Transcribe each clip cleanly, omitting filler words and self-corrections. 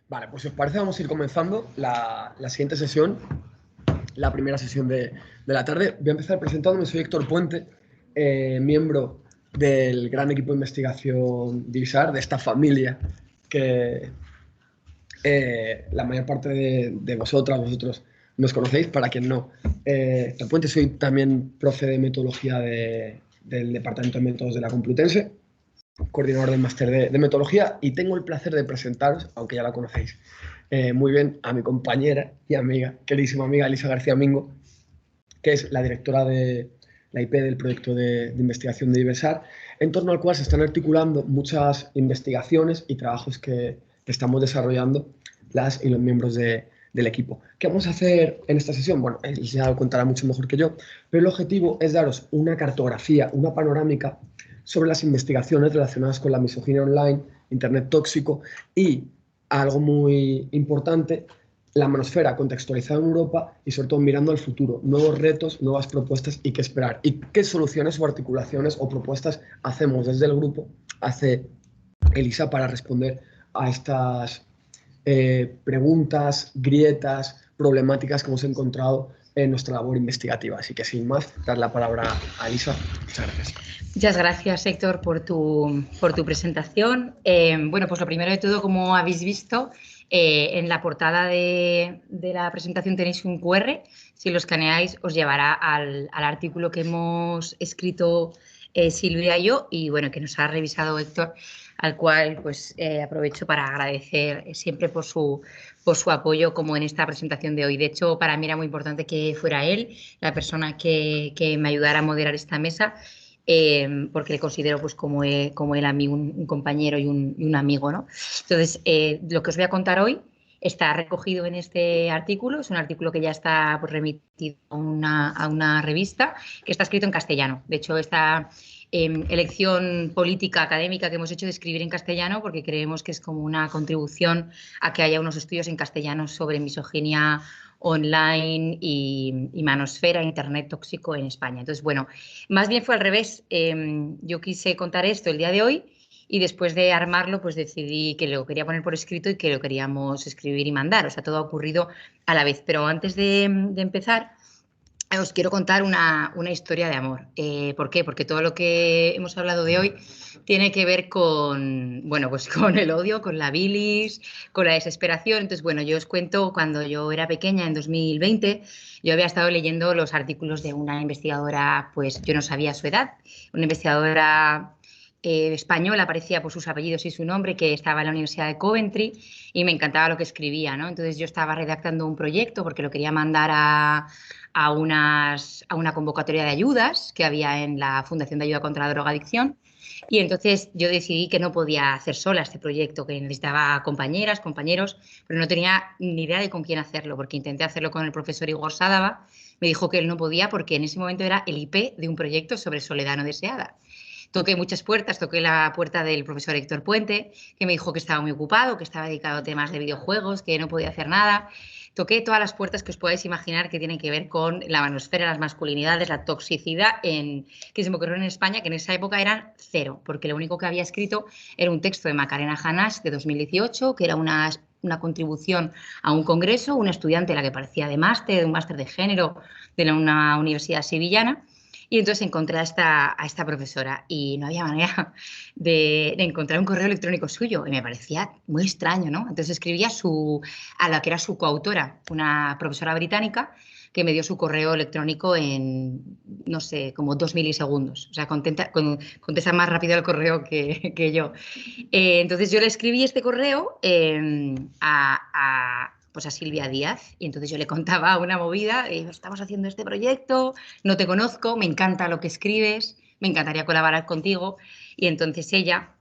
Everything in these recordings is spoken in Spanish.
Vale, pues si os parece vamos a ir comenzando la siguiente sesión, la primera sesión de la tarde. Voy a empezar presentándome, soy Héctor Puente, miembro del gran equipo de investigación Divisar, de esta familia que la mayor parte de vosotros nos conocéis, para quien no. Héctor Puente, soy también profe de metodología del Departamento de Métodos de la Complutense, coordinador del máster de metodología, y tengo el placer de presentaros, aunque ya la conocéis muy bien, a mi compañera y amiga, queridísima amiga Elisa García Mingo, que es la directora de la IP del proyecto de investigación de Diversar, en torno al cual se están articulando muchas investigaciones y trabajos que estamos desarrollando las y los miembros del equipo. ¿Qué vamos a hacer en esta sesión? Bueno, Elisa ya lo contará mucho mejor que yo, pero el objetivo es daros una cartografía, una panorámica sobre las investigaciones relacionadas con la misoginia online, Internet tóxico y, algo muy importante, la manosfera contextualizada en Europa y sobre todo mirando al futuro, nuevos retos, nuevas propuestas y qué esperar. Y qué soluciones o articulaciones o propuestas hacemos desde el grupo, hace Elisa, para responder a estas preguntas, grietas, problemáticas que hemos encontrado en nuestra labor investigativa. Así que sin más, dar la palabra a Elisa. Muchas gracias. Muchas gracias, Héctor, por tu presentación. Bueno, pues lo primero de todo, como habéis visto, en la portada de la presentación tenéis un QR. Si lo escaneáis, os llevará al artículo que hemos escrito Silvia y yo, y bueno, que nos ha revisado Héctor, al cual pues aprovecho para agradecer siempre por su apoyo, como en esta presentación de hoy. De hecho, para mí era muy importante que fuera él la persona que me ayudara a moderar esta mesa, porque le considero pues como él a mí un compañero y un amigo, ¿no? Entonces, lo que os voy a contar hoy está recogido en este artículo. Es un artículo que ya está pues, remitido a una revista, que está escrito en castellano. De hecho, esta elección política académica que hemos hecho de escribir en castellano, porque creemos que es como una contribución a que haya unos estudios en castellano sobre misoginia online y manosfera, Internet tóxico en España. Entonces, bueno, más bien fue al revés. Yo quise contar esto el día de hoy y después de armarlo, pues decidí que lo quería poner por escrito y que lo queríamos escribir y mandar. O sea, todo ha ocurrido a la vez. Pero antes de empezar, os quiero contar una historia de amor. ¿Por qué? Porque todo lo que hemos hablado de hoy tiene que ver con, bueno, pues con el odio, con la bilis, con la desesperación. Entonces, bueno, yo os cuento, cuando yo era pequeña, en 2020, yo había estado leyendo los artículos de una investigadora, pues yo no sabía su edad, una investigadora española, aparecía por sus apellidos y su nombre, que estaba en la Universidad de Coventry, y me encantaba lo que escribía, ¿no? Entonces yo estaba redactando un proyecto porque lo quería mandar a una convocatoria de ayudas que había en la Fundación de Ayuda contra la Drogadicción. Y entonces yo decidí que no podía hacer sola este proyecto, que necesitaba compañeras, compañeros, pero no tenía ni idea de con quién hacerlo, porque intenté hacerlo con el profesor Igor Sadava. Me dijo que él no podía porque en ese momento era el IP de un proyecto sobre soledad no deseada. Toqué muchas puertas, toqué la puerta del profesor Héctor Puente, que me dijo que estaba muy ocupado, que estaba dedicado a temas de videojuegos, que no podía hacer nada. Toqué todas las puertas que os podáis imaginar que tienen que ver con la manosfera, las masculinidades, la toxicidad que se me ocurrió en España, que en esa época eran cero, porque lo único que había escrito era un texto de Macarena Hanás de 2018, que era una contribución a un congreso, una estudiante, la que parecía de un máster de género de una universidad sevillana. Y entonces encontré a esta profesora y no había manera de encontrar un correo electrónico suyo y me parecía muy extraño, ¿no? Entonces escribí a la que era su coautora, una profesora británica, que me dio su correo electrónico en, no sé, como 2 milisegundos. O sea, contesta más rápido el correo que yo. Entonces yo le escribí este correo pues a Silvia Díaz, y entonces yo le contaba una movida, estamos haciendo este proyecto, no te conozco, me encanta lo que escribes, me encantaría colaborar contigo. Y entonces ella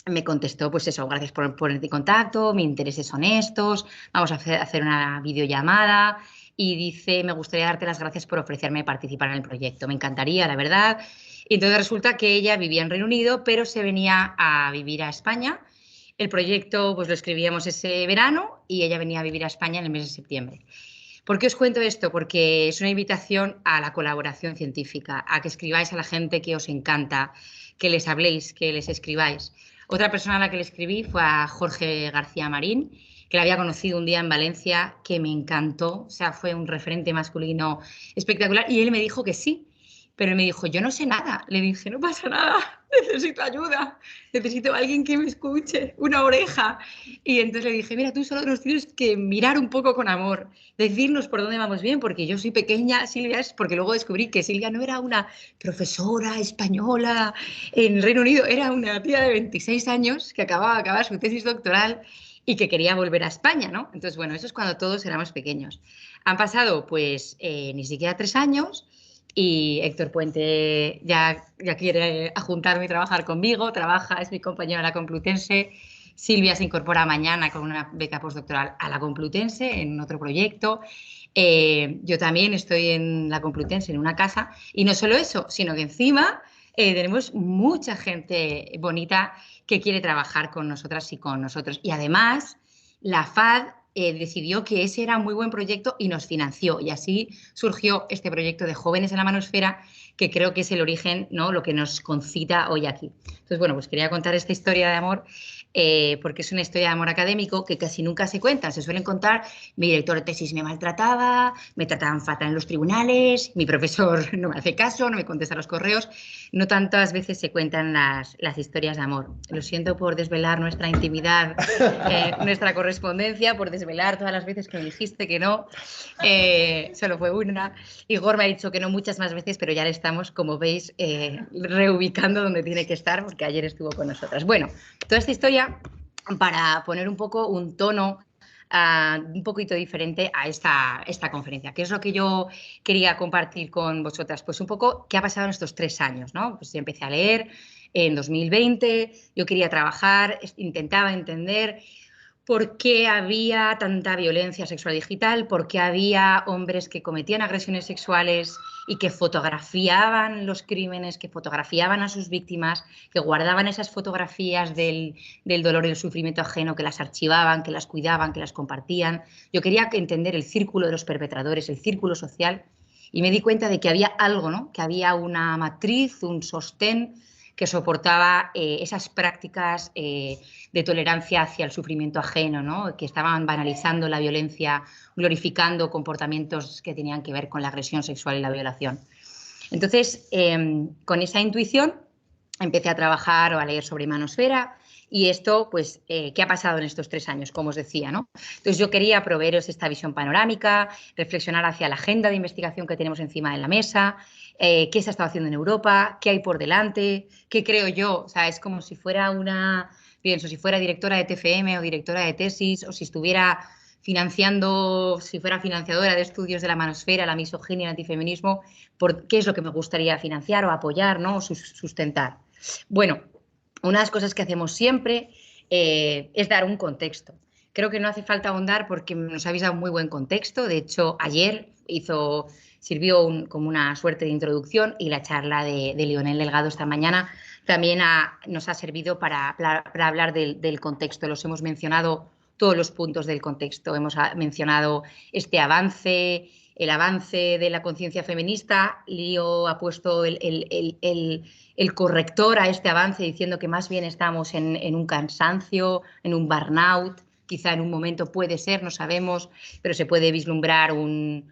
me contestó, pues eso, gracias por ponerte en contacto, mis intereses son estos, vamos a hacer una videollamada. Y dice, me gustaría darte las gracias por ofrecerme participar en el proyecto, me encantaría, la verdad. Y entonces resulta que ella vivía en Reino Unido, pero se venía a vivir a España. El proyecto pues lo escribíamos ese verano y ella venía a vivir a España en el mes de septiembre. ¿Por qué os cuento esto? Porque es una invitación a la colaboración científica, a que escribáis a la gente que os encanta, que les habléis, que les escribáis. Otra persona a la que le escribí fue a Jorge García Marín, que la había conocido un día en Valencia, que me encantó, o sea, fue un referente masculino espectacular, y él me dijo que sí, pero me dijo, yo no sé nada. Le dije, no pasa nada, necesito ayuda, necesito a alguien que me escuche, una oreja. Y entonces le dije, mira, tú solo nos tienes que mirar un poco con amor, decirnos por dónde vamos bien, porque yo soy pequeña, Silvia es, porque luego descubrí que Silvia no era una profesora española en el Reino Unido, era una tía de 26 años que acababa de acabar su tesis doctoral y que quería volver a España, ¿no? Entonces, bueno, eso es cuando todos éramos pequeños. Han pasado, pues, ni siquiera 3 años y Héctor Puente ya quiere juntarme y trabajar conmigo, trabaja, es mi compañero en la Complutense. Silvia se incorpora mañana con una beca postdoctoral a la Complutense en otro proyecto. Yo también estoy en la Complutense, en una casa, y no solo eso, sino que encima tenemos mucha gente bonita que quiere trabajar con nosotras y con nosotros. Y además, la FAD decidió que ese era un muy buen proyecto y nos financió. Y así surgió este proyecto de Jóvenes en la Manosfera, que creo que es el origen, ¿no?, lo que nos concita hoy aquí. Entonces, bueno, pues quería contar esta historia de amor porque es una historia de amor académico que casi nunca se cuenta. Se suelen contar, mi director de tesis me maltrataba, me trataban fatal en los tribunales, mi profesor no me hace caso, no me contesta los correos. No tantas veces se cuentan las historias de amor. Lo siento por desvelar nuestra intimidad, nuestra correspondencia, por desvelar todas las veces que me dijiste que no. Solo fue una. Igor me ha dicho que no muchas más veces, pero ya le estamos, como veis, reubicando donde tiene que estar, porque ayer estuvo con nosotras. Bueno, toda esta historia para poner un poco un tono un poquito diferente a esta conferencia. ¿Qué es lo que yo quería compartir con vosotras? Pues un poco qué ha pasado en estos 3 años, ¿no? Pues empecé a leer en 2020, yo quería trabajar, intentaba entender por qué había tanta violencia sexual digital, por qué había hombres que cometían agresiones sexuales y que fotografiaban los crímenes, que fotografiaban a sus víctimas, que guardaban esas fotografías del dolor y del sufrimiento ajeno, que las archivaban, que las cuidaban, que las compartían. Yo quería entender el círculo de los perpetradores, el círculo social, y me di cuenta de que había algo, ¿no?, que había una matriz, un sostén que soportaba esas prácticas de tolerancia hacia el sufrimiento ajeno, ¿no?, que estaban banalizando la violencia, glorificando comportamientos que tenían que ver con la agresión sexual y la violación. Entonces, con esa intuición empecé a trabajar o a leer sobre manosfera y esto, pues, ¿qué ha pasado en estos 3 años? Como os decía, ¿no? Entonces, yo quería proveeros esta visión panorámica, reflexionar hacia la agenda de investigación que tenemos encima de la mesa, qué se ha estado haciendo en Europa, qué hay por delante, qué creo yo. O sea, es como si fuera pienso, si fuera directora de TFM o directora de tesis, o si estuviera si fuera financiadora de estudios de la manosfera, la misoginia, el antifeminismo, qué es lo que me gustaría financiar o apoyar, ¿no?, o sustentar. Bueno, una de las cosas que hacemos siempre es dar un contexto. Creo que no hace falta ahondar porque nos habéis dado un muy buen contexto. De hecho, ayer sirvió como una suerte de introducción y la charla de Lionel Delgado esta mañana también nos ha servido para hablar del contexto. Los hemos mencionado todos los puntos del contexto. Hemos mencionado el avance de la conciencia feminista. Lío ha puesto el corrector a este avance diciendo que más bien estamos en un cansancio, en un burnout. Quizá en un momento puede ser, no sabemos, pero se puede vislumbrar un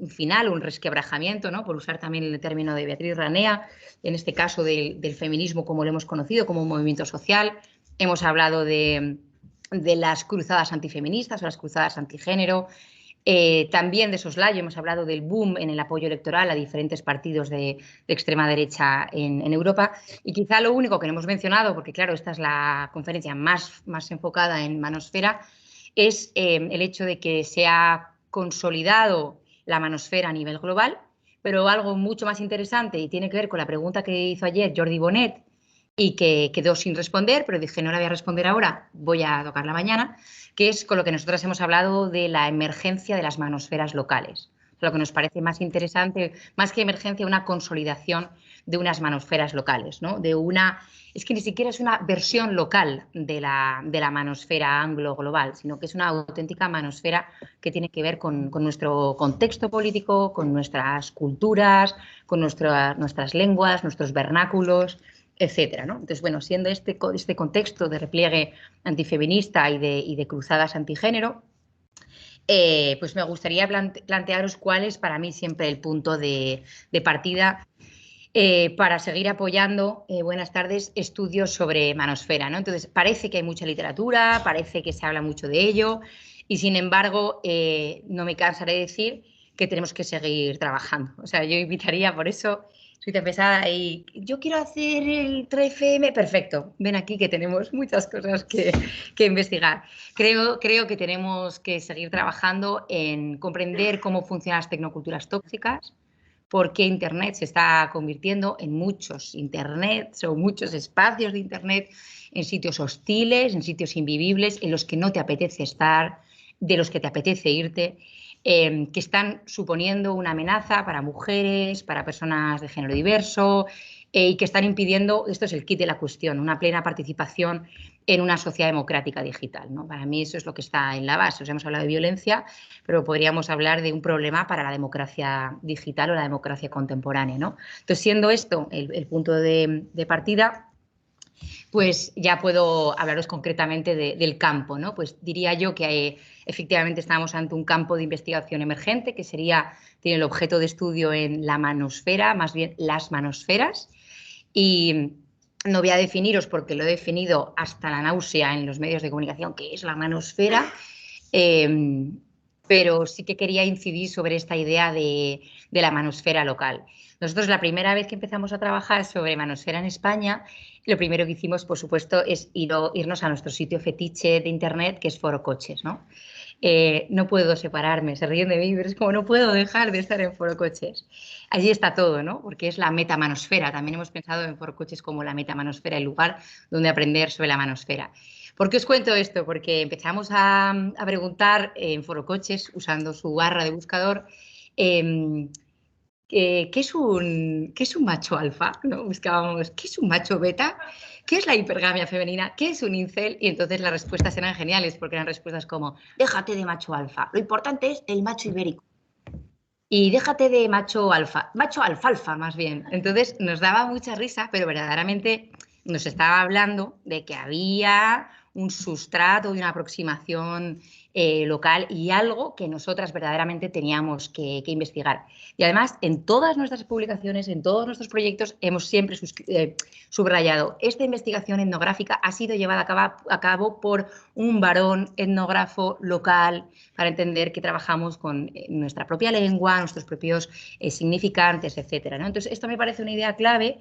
final, un resquebrajamiento, ¿no?, por usar también el término de Beatriz Ranea, en este caso del feminismo como lo hemos conocido, como un movimiento social. Hemos hablado de las cruzadas antifeministas o las cruzadas antigénero. También de soslayo hemos hablado del boom en el apoyo electoral a diferentes partidos de extrema derecha en Europa. Y quizá lo único que no hemos mencionado, porque claro, esta es la conferencia más enfocada en manosfera, es el hecho de que se ha consolidado la manosfera a nivel global, pero algo mucho más interesante y tiene que ver con la pregunta que hizo ayer Jordi Bonet y que quedó sin responder, pero dije no la voy a responder ahora, voy a tocarla mañana, que es con lo que nosotros hemos hablado de la emergencia de las manosferas locales. Lo que nos parece más interesante, más que emergencia, una consolidación de unas manosferas locales, ¿no? Es que ni siquiera es una versión local de la manosfera anglo-global, sino que es una auténtica manosfera que tiene que ver con nuestro contexto político, con nuestras culturas, con nuestras lenguas, nuestros vernáculos. etcétera, ¿no? Entonces, bueno, siendo este contexto de repliegue antifeminista y de cruzadas antigénero, pues me gustaría plantearos cuál es para mí siempre el punto de partida para seguir apoyando, buenas tardes, estudios sobre manosfera, ¿no? Entonces, parece que hay mucha literatura, parece que se habla mucho de ello y, sin embargo, no me cansaré de decir que tenemos que seguir trabajando. O sea, yo invitaría, por eso soy tan pesada y yo quiero hacer el 3FM, perfecto, ven aquí que tenemos muchas cosas que investigar. Creo que tenemos que seguir trabajando en comprender cómo funcionan las tecnoculturas tóxicas, por qué Internet se está convirtiendo en muchos Internets o muchos espacios de Internet, en sitios hostiles, en sitios invivibles, en los que no te apetece estar, de los que te apetece irte, que están suponiendo una amenaza para mujeres, para personas de género diverso, y que están impidiendo, esto es el kit de la cuestión, una plena participación en una sociedad democrática digital, ¿no? Para mí eso es lo que está en la base. Os hemos hablado de violencia, pero podríamos hablar de un problema para la democracia digital o la democracia contemporánea, ¿no? Entonces, siendo esto el punto de partida, pues ya puedo hablaros concretamente del campo, ¿no? Pues diría yo que efectivamente estamos ante un campo de investigación emergente que tiene el objeto de estudio en la manosfera, más bien las manosferas, y no voy a definiros, porque lo he definido hasta la náusea en los medios de comunicación, qué es la manosfera, pero sí que quería incidir sobre esta idea de la manosfera local. Nosotros, la primera vez que empezamos a trabajar sobre manosfera en España, lo primero que hicimos, por supuesto, es irnos a nuestro sitio fetiche de Internet, que es Foro Coches, ¿no? No puedo separarme, se ríen de mí, pero es como no puedo dejar de estar en Foro Coches. Allí está todo, ¿no? Porque es la metamanosfera. También hemos pensado en Foro Coches como la metamanosfera, el lugar donde aprender sobre la manosfera. ¿Por qué os cuento esto? Porque empezamos a preguntar en Foro Coches, usando su barra de buscador, ¿qué es un macho alfa? ¿No? Buscábamos, ¿qué es un macho beta? ¿Qué es la hipergamia femenina? ¿Qué es un incel? Y entonces las respuestas eran geniales, porque eran respuestas como, déjate de macho alfa, lo importante es el macho ibérico. Y déjate de macho alfalfa más bien. Entonces nos daba mucha risa, pero verdaderamente nos estaba hablando de que había un sustrato y una aproximación local y algo que nosotras verdaderamente teníamos que investigar. Y además, en todas nuestras publicaciones, en todos nuestros proyectos, hemos siempre subrayado, esta investigación etnográfica ha sido llevada a cabo por un varón etnógrafo local, para entender que trabajamos con nuestra propia lengua, nuestros propios significantes, etcétera, ¿no? Entonces, esto me parece una idea clave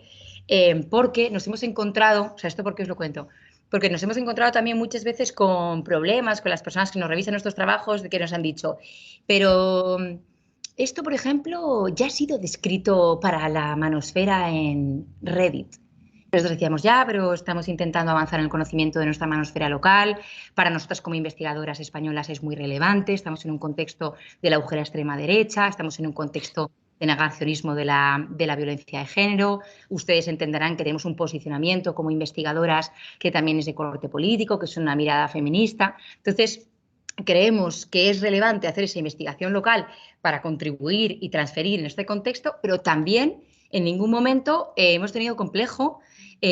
porque nos hemos encontrado, o sea, ¿esto por qué os lo cuento? Porque nos hemos encontrado también muchas veces con problemas con las personas que nos revisan nuestros trabajos, de que nos han dicho, pero esto, por ejemplo, ya ha sido descrito para la manosfera en Reddit. Nosotros decíamos, ya, pero estamos intentando avanzar en el conocimiento de nuestra manosfera local. Para nosotras como investigadoras españolas es muy relevante. Estamos en un contexto de la agujera extrema derecha, estamos en un contexto de negacionismo de la violencia de género. Ustedes entenderán que tenemos un posicionamiento como investigadoras que también es de corte político, que es una mirada feminista. Entonces, creemos que es relevante hacer esa investigación local para contribuir y transferir en este contexto, pero también en ningún momento hemos tenido complejo.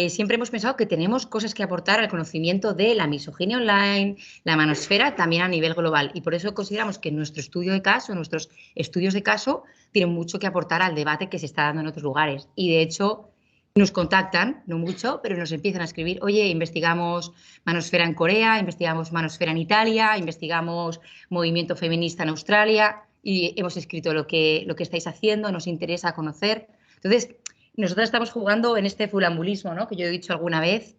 Siempre hemos pensado que tenemos cosas que aportar al conocimiento de la misoginia online, la manosfera, también a nivel global. Y por eso consideramos que nuestro estudio de caso, nuestros estudios de caso, tienen mucho que aportar al debate que se está dando en otros lugares. Y de hecho, nos contactan, no mucho, pero nos empiezan a escribir, oye, investigamos manosfera en Corea, investigamos manosfera en Italia, investigamos movimiento feminista en Australia y hemos escrito lo que estáis haciendo, nos interesa conocer. Entonces, nosotros estamos jugando en este fulambulismo, ¿no? Que yo he dicho alguna vez,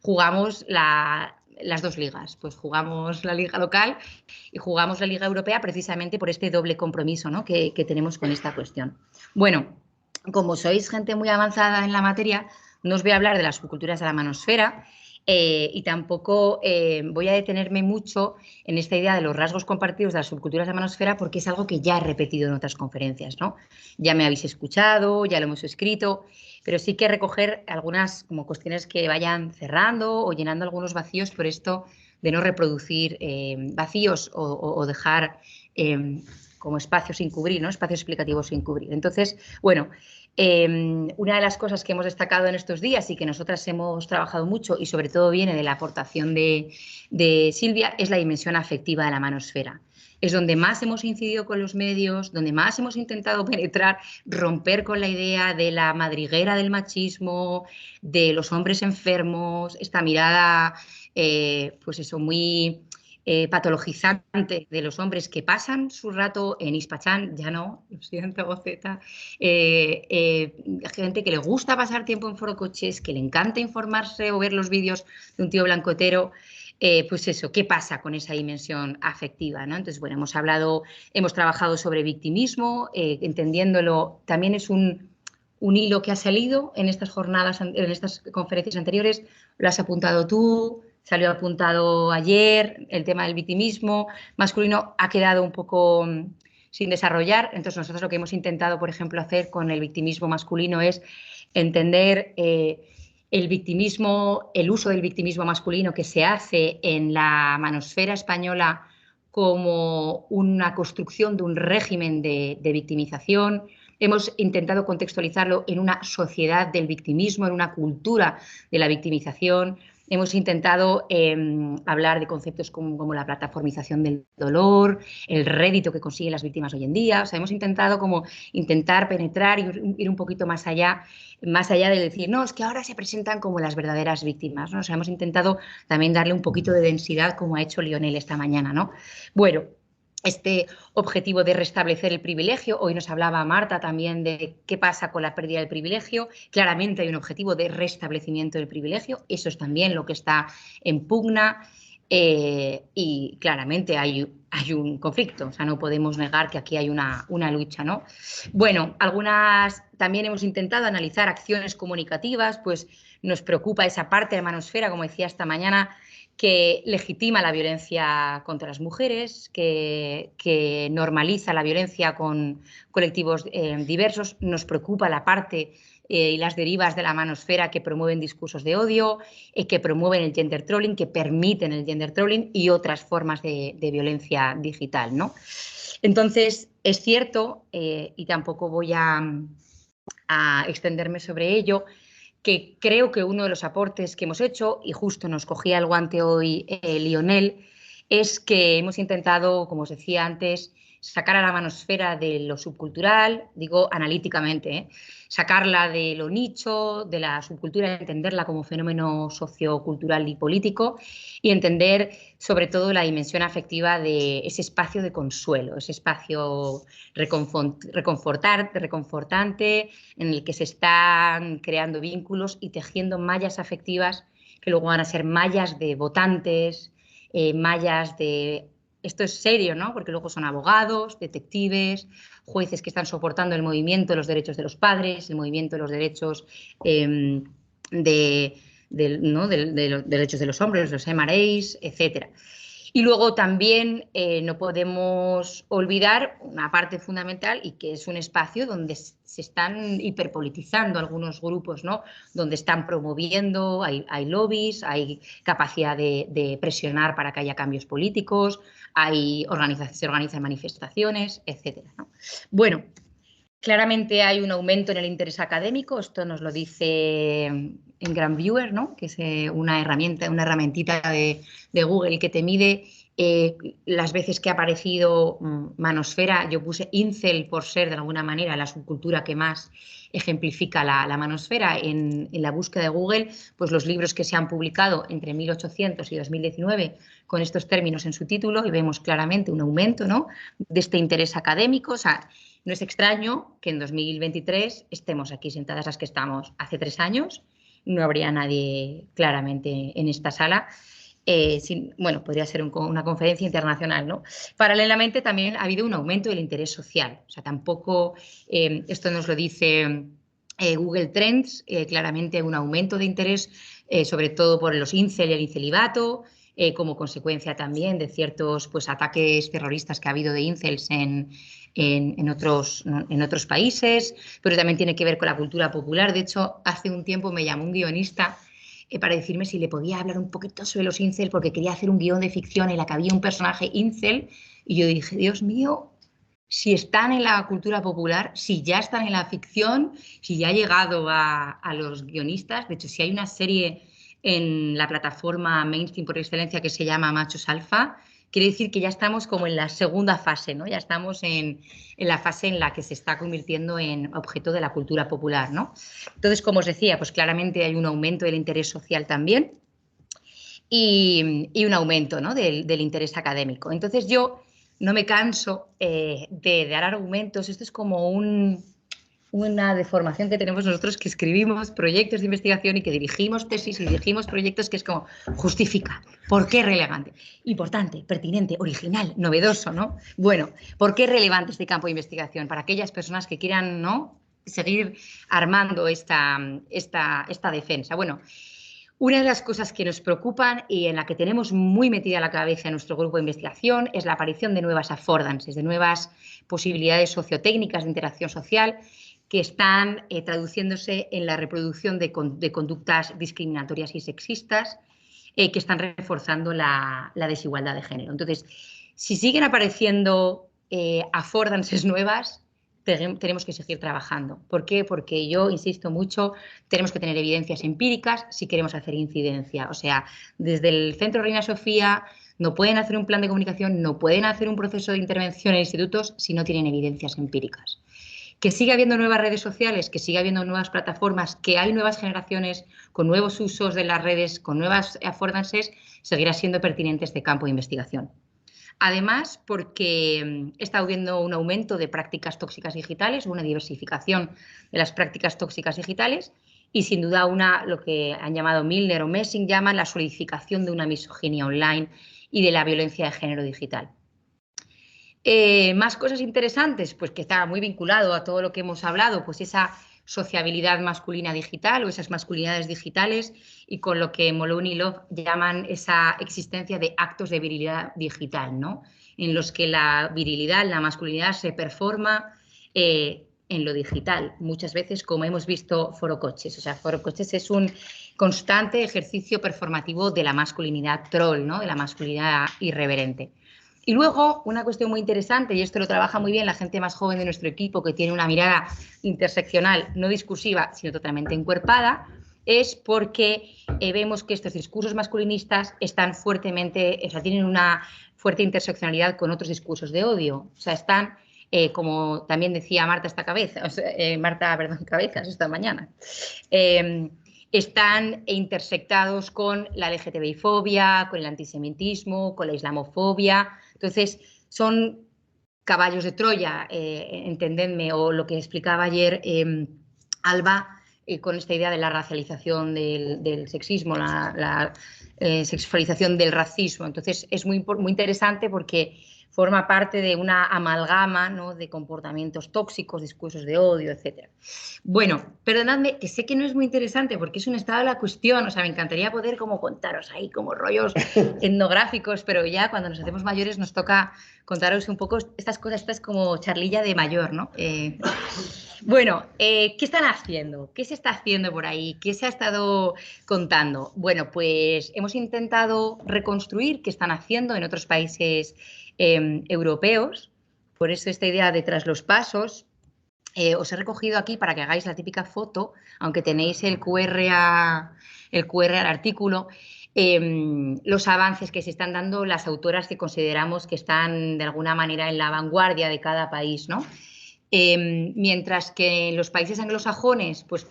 jugamos las dos ligas, pues jugamos la liga local y jugamos la liga europea precisamente por este doble compromiso, ¿no? que tenemos con esta cuestión. Bueno, como sois gente muy avanzada en la materia, no os voy a hablar de las subculturas de la manosfera y tampoco voy a detenerme mucho en esta idea de los rasgos compartidos de las subculturas de la manosfera, porque es algo que ya he repetido en otras conferencias, ¿no? Ya me habéis escuchado, ya lo hemos escrito, pero sí que recoger algunas como cuestiones que vayan cerrando o llenando algunos vacíos por esto de no reproducir vacíos o dejar como espacios sin cubrir, ¿no? Espacios explicativos sin cubrir. Entonces, bueno, Una de las cosas que hemos destacado en estos días y que nosotras hemos trabajado mucho y sobre todo viene de la aportación de Silvia es la dimensión afectiva de la manosfera. Es donde más hemos incidido con los medios, donde más hemos intentado penetrar, romper con la idea de la madriguera del machismo, de los hombres enfermos, esta mirada, pues eso, muy patologizante de los hombres que pasan su rato en Ispachán, ya no, lo siento, Boceta, gente que le gusta pasar tiempo en forocoches, que le encanta informarse o ver los vídeos de un tío blancotero. Pues eso, ¿qué pasa con esa dimensión afectiva, ¿no? Entonces, bueno, hemos trabajado sobre victimismo, entendiéndolo, también es un hilo que ha salido en estas jornadas, en estas conferencias anteriores, lo has apuntado tú, salió apuntado ayer, el tema del victimismo masculino ha quedado un poco sin desarrollar. Entonces, nosotros lo que hemos intentado, por ejemplo, hacer con el victimismo masculino es entender el victimismo, el uso del victimismo masculino que se hace en la manosfera española como una construcción de un régimen de victimización. Hemos intentado contextualizarlo en una sociedad del victimismo, en una cultura de la victimización. Hemos intentado hablar de conceptos como la plataformización del dolor, el rédito que consiguen las víctimas hoy en día. O sea, hemos intentado intentar penetrar y ir un poquito más allá de decir, no, es que ahora se presentan como las verdaderas víctimas, ¿no? O sea, hemos intentado también darle un poquito de densidad como ha hecho Lionel esta mañana, ¿no? Bueno, este objetivo de restablecer el privilegio. Hoy nos hablaba Marta también de qué pasa con la pérdida del privilegio. Claramente hay un objetivo de restablecimiento del privilegio. Eso es también lo que está en pugna y claramente hay un conflicto. O sea, no podemos negar que aquí hay una lucha, ¿no? Bueno, también hemos intentado analizar acciones comunicativas, pues nos preocupa esa parte de la manosfera, como decía esta mañana, que legitima la violencia contra las mujeres, que normaliza la violencia con colectivos diversos. Nos preocupa la parte y las derivas de la manosfera que promueven discursos de odio, que promueven el gender trolling, que permiten el gender trolling y otras formas de violencia digital, ¿no? Entonces, es cierto, y tampoco voy a extenderme sobre ello, que creo que uno de los aportes que hemos hecho, y justo nos cogía el guante hoy Lionel, es que hemos intentado, como os decía antes, sacar a la manosfera de lo subcultural, digo analíticamente, sacarla de lo nicho, de la subcultura, entenderla como fenómeno sociocultural y político y entender sobre todo la dimensión afectiva de ese espacio de consuelo, ese espacio reconfortante en el que se están creando vínculos y tejiendo mallas afectivas que luego van a ser mallas de votantes, mallas de... Esto es serio, ¿no? Porque luego son abogados, detectives, jueces que están soportando el movimiento de los derechos de los padres, el movimiento de los derechos de los derechos de los hombres, los MRAs, etcétera. Y luego también no podemos olvidar una parte fundamental y que es un espacio donde se están hiperpolitizando algunos grupos, ¿no? Donde están promoviendo, hay lobbies, hay capacidad de presionar para que haya cambios políticos, se organizan manifestaciones, etcétera, ¿no? Bueno, claramente hay un aumento en el interés académico, esto nos lo dice en Grand Viewer, ¿no? Que es una herramientita de Google que te mide las veces que ha aparecido manosfera. Yo puse incel por ser de alguna manera la subcultura que más ejemplifica la manosfera en la búsqueda de Google, pues los libros que se han publicado entre 1800 y 2019 con estos términos en su título y vemos claramente un aumento, ¿no? De este interés académico. O sea, no es extraño que en 2023 estemos aquí sentadas las que estamos hace 3 años. No habría nadie claramente en esta sala. Bueno, podría ser una conferencia internacional, ¿no? Paralelamente también ha habido un aumento del interés social. O sea, tampoco, esto nos lo dice Google Trends, claramente un aumento de interés, sobre todo por los incel y el incelibato, como consecuencia también de ciertos pues, ataques terroristas que ha habido de incels en otros países, pero también tiene que ver con la cultura popular. De hecho, hace un tiempo me llamó un guionista para decirme si le podía hablar un poquito sobre los incel porque quería hacer un guión de ficción en la que había un personaje incel y yo dije, Dios mío, si están en la cultura popular, si ya están en la ficción, si ya ha llegado a los guionistas. De hecho, si hay una serie en la plataforma mainstream por excelencia que se llama Machos Alfa, quiere decir que ya estamos como en la segunda fase, ¿no? Ya estamos en la fase en la que se está convirtiendo en objeto de la cultura popular, ¿no? Entonces, como os decía, pues claramente hay un aumento del interés social también y un aumento, ¿no?, del interés académico. Entonces, yo no me canso de dar argumentos. Esto es como una deformación que tenemos nosotros, que escribimos proyectos de investigación y que dirigimos tesis y dirigimos proyectos, que es como justifica, ¿por qué es relevante? Importante, pertinente, original, novedoso, ¿no? Bueno, ¿por qué es relevante este campo de investigación? Para aquellas personas que quieran, ¿no?, seguir armando esta defensa. Bueno, una de las cosas que nos preocupan y en la que tenemos muy metida la cabeza en nuestro grupo de investigación es la aparición de nuevas affordances, de nuevas posibilidades sociotécnicas de interacción social que están traduciéndose en la reproducción de conductas discriminatorias y sexistas que están reforzando la desigualdad de género. Entonces, si siguen apareciendo affordances nuevas, tenemos que seguir trabajando. ¿Por qué? Porque yo insisto mucho, tenemos que tener evidencias empíricas si queremos hacer incidencia. O sea, desde el Centro Reina Sofía no pueden hacer un plan de comunicación, no pueden hacer un proceso de intervención en institutos si no tienen evidencias empíricas. Que siga habiendo nuevas redes sociales, que siga habiendo nuevas plataformas, que hay nuevas generaciones con nuevos usos de las redes, con nuevas affordances, seguirá siendo pertinente este campo de investigación. Además, porque está habiendo un aumento de prácticas tóxicas digitales, una diversificación de las prácticas tóxicas digitales y, sin duda, lo que han llamado Milner o Messing llama la solidificación de una misoginia online y de la violencia de género digital. Más cosas interesantes, pues que está muy vinculado a todo lo que hemos hablado, pues esa sociabilidad masculina digital o esas masculinidades digitales, y con lo que Moloney y Love llaman esa existencia de actos de virilidad digital, ¿no?, en los que la virilidad, la masculinidad se performa en lo digital, muchas veces, como hemos visto, forocoches. O sea, forocoches es un constante ejercicio performativo de la masculinidad troll, ¿no?, de la masculinidad irreverente. Y luego, una cuestión muy interesante, y esto lo trabaja muy bien la gente más joven de nuestro equipo, que tiene una mirada interseccional, no discursiva, sino totalmente encuerpada, es porque vemos que estos discursos masculinistas están tienen una fuerte interseccionalidad con otros discursos de odio. O sea, están, como también decía Marta Cabezas esta mañana, están intersectados con la LGTBI-fobia, con el antisemitismo, con la islamofobia. Entonces, son caballos de Troya, entendedme, o lo que explicaba ayer Alba, con esta idea de la racialización del sexismo, la sexualización del racismo. Entonces, es muy interesante porque forma parte de una amalgama, ¿no?, de comportamientos tóxicos, discursos de odio, etc. Bueno, perdonadme, que sé que no es muy interesante porque es un estado de la cuestión. O sea, me encantaría poder como contaros ahí como rollos etnográficos, pero ya cuando nos hacemos mayores nos toca contaros un poco estas cosas. Esta es como charlilla de mayor, ¿no? Bueno, ¿qué están haciendo? ¿Qué se está haciendo por ahí? ¿Qué se ha estado contando? Bueno, pues hemos intentado reconstruir qué están haciendo en otros países europeos. Por eso esta idea de tras los pasos. Os he recogido aquí para que hagáis la típica foto, aunque tenéis el QR al artículo, los avances que se están dando las autoras que consideramos que están de alguna manera en la vanguardia de cada país, ¿no? Mientras que en los países anglosajones, pues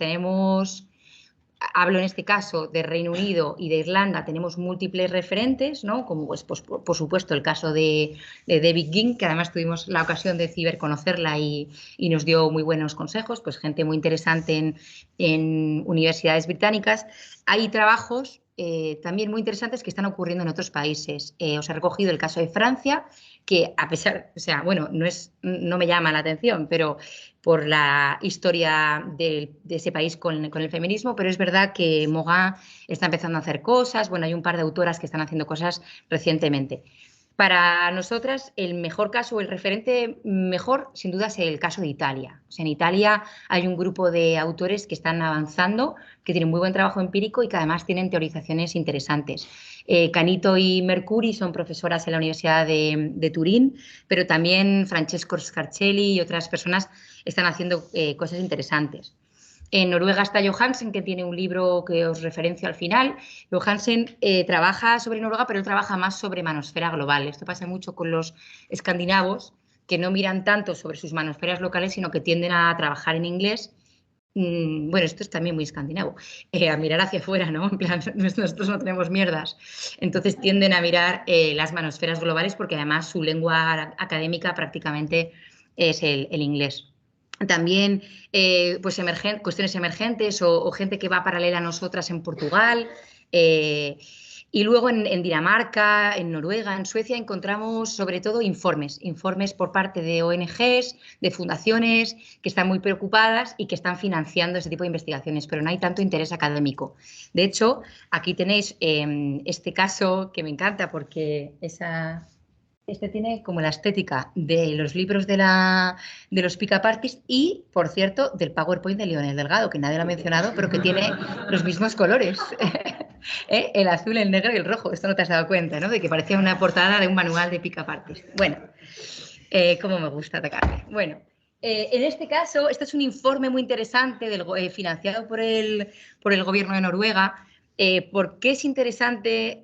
hablo en este caso de Reino Unido y de Irlanda, tenemos múltiples referentes, ¿no?, como pues, por supuesto el caso de Debbie King, que además tuvimos la ocasión de ciberconocerla y nos dio muy buenos consejos, pues gente muy interesante en universidades británicas. Hay trabajos también muy interesantes que están ocurriendo en otros países. Os he recogido el caso de Francia, que a pesar, o sea, bueno, no me llama la atención, pero por la historia de ese país con el feminismo, pero es verdad que Morin está empezando a hacer cosas. Bueno, hay un par de autoras que están haciendo cosas recientemente. Para nosotras, el mejor caso, el referente mejor, sin duda, es el caso de Italia. O sea, en Italia hay un grupo de autores que están avanzando, que tienen muy buen trabajo empírico y que además tienen teorizaciones interesantes. Canito y Mercuri son profesoras en la Universidad de Turín, pero también Francesco Scarcelli y otras personas están haciendo cosas interesantes. En Noruega está Johansen, que tiene un libro que os referencio al final. Johansen trabaja sobre Noruega, pero él trabaja más sobre manosfera global. Esto pasa mucho con los escandinavos, que no miran tanto sobre sus manosferas locales, sino que tienden a trabajar en inglés. Bueno, esto es también muy escandinavo, a mirar hacia afuera, ¿no? En plan, nosotros no tenemos mierdas. Entonces tienden a mirar las manosferas globales porque además su lengua académica prácticamente es el inglés. También pues cuestiones emergentes o gente que va paralela a nosotras en Portugal. Y luego en Dinamarca, en Noruega, en Suecia encontramos sobre todo informes por parte de ONGs, de fundaciones que están muy preocupadas y que están financiando ese tipo de investigaciones, pero no hay tanto interés académico. De hecho, aquí tenéis este caso que me encanta porque este tiene como la estética de los libros de los pick-up artists y, por cierto, del PowerPoint de Leonel Delgado, que nadie lo ha mencionado, pero que tiene los mismos colores. El azul, el negro y el rojo. Esto no te has dado cuenta, ¿no? De que parecía una portada de un manual de pick-up artists. Bueno, cómo me gusta atacarme. Bueno, en este caso, este es un informe muy interesante financiado por el gobierno de Noruega. ¿Por qué es interesante?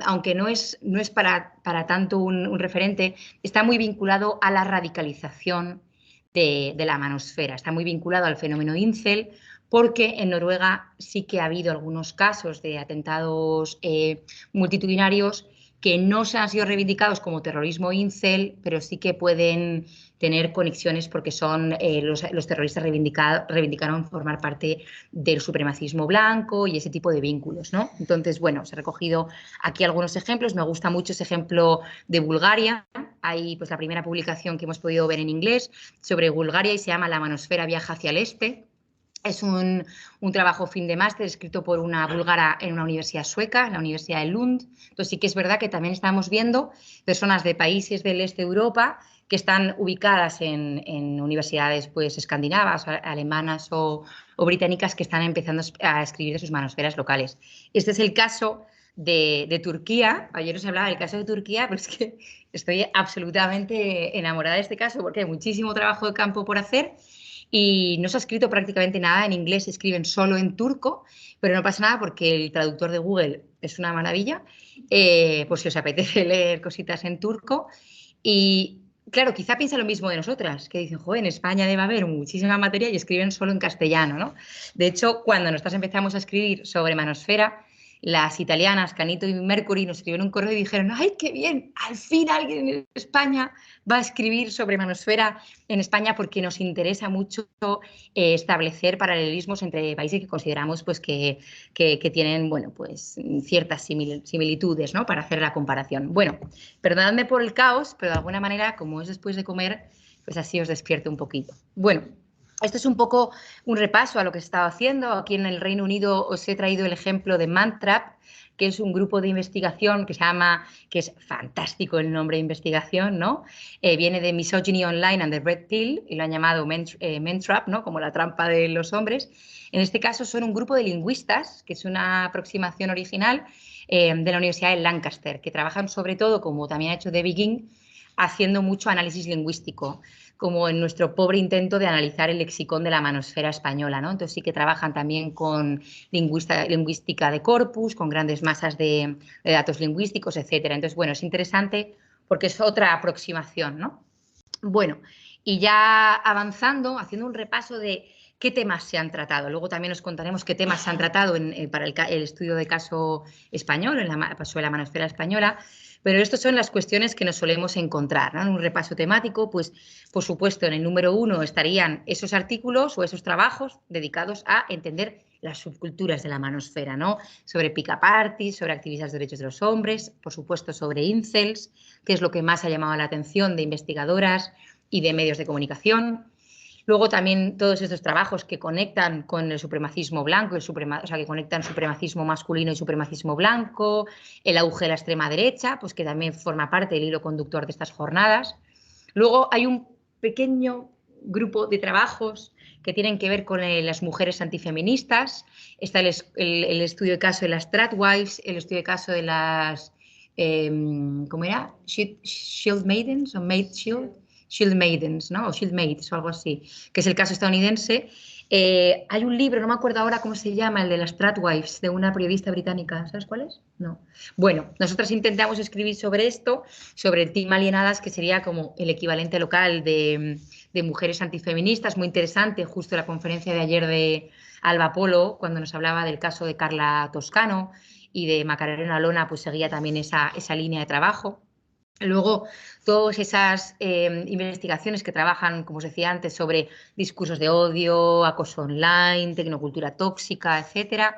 Aunque no es para tanto un referente, está muy vinculado a la radicalización de la manosfera, está muy vinculado al fenómeno incel, porque en Noruega sí que ha habido algunos casos de atentados multitudinarios que no se han sido reivindicados como terrorismo incel, pero sí que pueden tener conexiones porque son los terroristas reivindicaron formar parte del supremacismo blanco y ese tipo de vínculos, ¿no? Entonces, bueno, os he recogido aquí algunos ejemplos. Me gusta mucho ese ejemplo de Bulgaria. Hay pues la primera publicación que hemos podido ver en inglés sobre Bulgaria y se llama La manosfera viaja hacia el este. Es un trabajo fin de máster escrito por una búlgara en una universidad sueca, en la Universidad de Lund. Entonces sí que es verdad que también estamos viendo personas de países del este de Europa que están ubicadas en universidades pues, escandinavas, alemanas o británicas que están empezando a escribir de sus manosferas locales. Este es el caso de Turquía. Ayer os hablaba del caso de Turquía, pero es que estoy absolutamente enamorada de este caso porque hay muchísimo trabajo de campo por hacer. Y no se ha escrito prácticamente nada en inglés, escriben solo en turco, pero no pasa nada porque el traductor de Google es una maravilla, por si os apetece leer cositas en turco. Y claro, quizá piensa lo mismo de nosotras, que dicen, joder, en España debe haber muchísima materia y escriben solo en castellano, ¿no? De hecho, cuando nosotras empezamos a escribir sobre manosfera, las italianas, Canito y Mercury, nos escribieron un correo y dijeron, ¡ay, qué bien! Al fin alguien en España va a escribir sobre manosfera en España porque nos interesa mucho establecer paralelismos entre países que consideramos pues, que tienen bueno, pues, ciertas similitudes, ¿no? Para hacer la comparación. Bueno, perdonadme por el caos, pero de alguna manera, como es después de comer, pues así os despierto un poquito. Bueno, esto es un poco un repaso a lo que he estado haciendo. Aquí en el Reino Unido os he traído el ejemplo de Mantrap, que es un grupo de investigación que se llama, que es fantástico el nombre de investigación, ¿no? Viene de Misogyny Online and the Red Pill y lo han llamado Mentrap, ¿no? Como la trampa de los hombres. En este caso son un grupo de lingüistas, que es una aproximación original de la Universidad de Lancaster, que trabajan sobre todo, como también ha hecho Debbie Ging, haciendo mucho análisis lingüístico, como en nuestro pobre intento de analizar el lexicón de la manosfera española, ¿no? Entonces sí que trabajan también con lingüística de corpus, con grandes masas de datos lingüísticos, etcétera. Entonces, bueno, es interesante porque es otra aproximación, ¿no? Bueno, y ya avanzando, haciendo un repaso de qué temas se han tratado. Luego también os contaremos qué temas se han tratado para el estudio de caso español, sobre la manosfera española. Pero estas son las cuestiones que nos solemos encontrar, ¿no? En un repaso temático, pues por supuesto en el número 1 estarían esos artículos o esos trabajos dedicados a entender las subculturas de la manosfera, ¿no? Sobre pick-up artists, sobre activistas de derechos de los hombres, por supuesto sobre incels, que es lo que más ha llamado la atención de investigadoras y de medios de comunicación. Luego también todos estos trabajos que conectan con el supremacismo blanco, o sea, que conectan supremacismo masculino y supremacismo blanco, el auge de la extrema derecha, pues que también forma parte del hilo conductor de estas jornadas. Luego hay un pequeño grupo de trabajos que tienen que ver con las mujeres antifeministas. Está el estudio de caso de las Tradwives, el estudio de caso de las, ¿cómo era? Shield Maidens o Maid Shield. Shield Maidens, ¿no? O Shield Maids o algo así, que es el caso estadounidense. Hay un libro, no me acuerdo ahora cómo se llama, el de las Tradwives, de una periodista británica. ¿Sabes cuál es? No. Bueno, nosotras intentamos escribir sobre esto, sobre el Team Alienadas, que sería como el equivalente local de mujeres antifeministas. Muy interesante, justo la conferencia de ayer de Alba Polo, cuando nos hablaba del caso de Carla Toscano y de Macarena Olona, pues seguía también esa línea de trabajo. Luego, todas esas investigaciones que trabajan, como os decía antes, sobre discursos de odio, acoso online, tecnocultura tóxica, etcétera.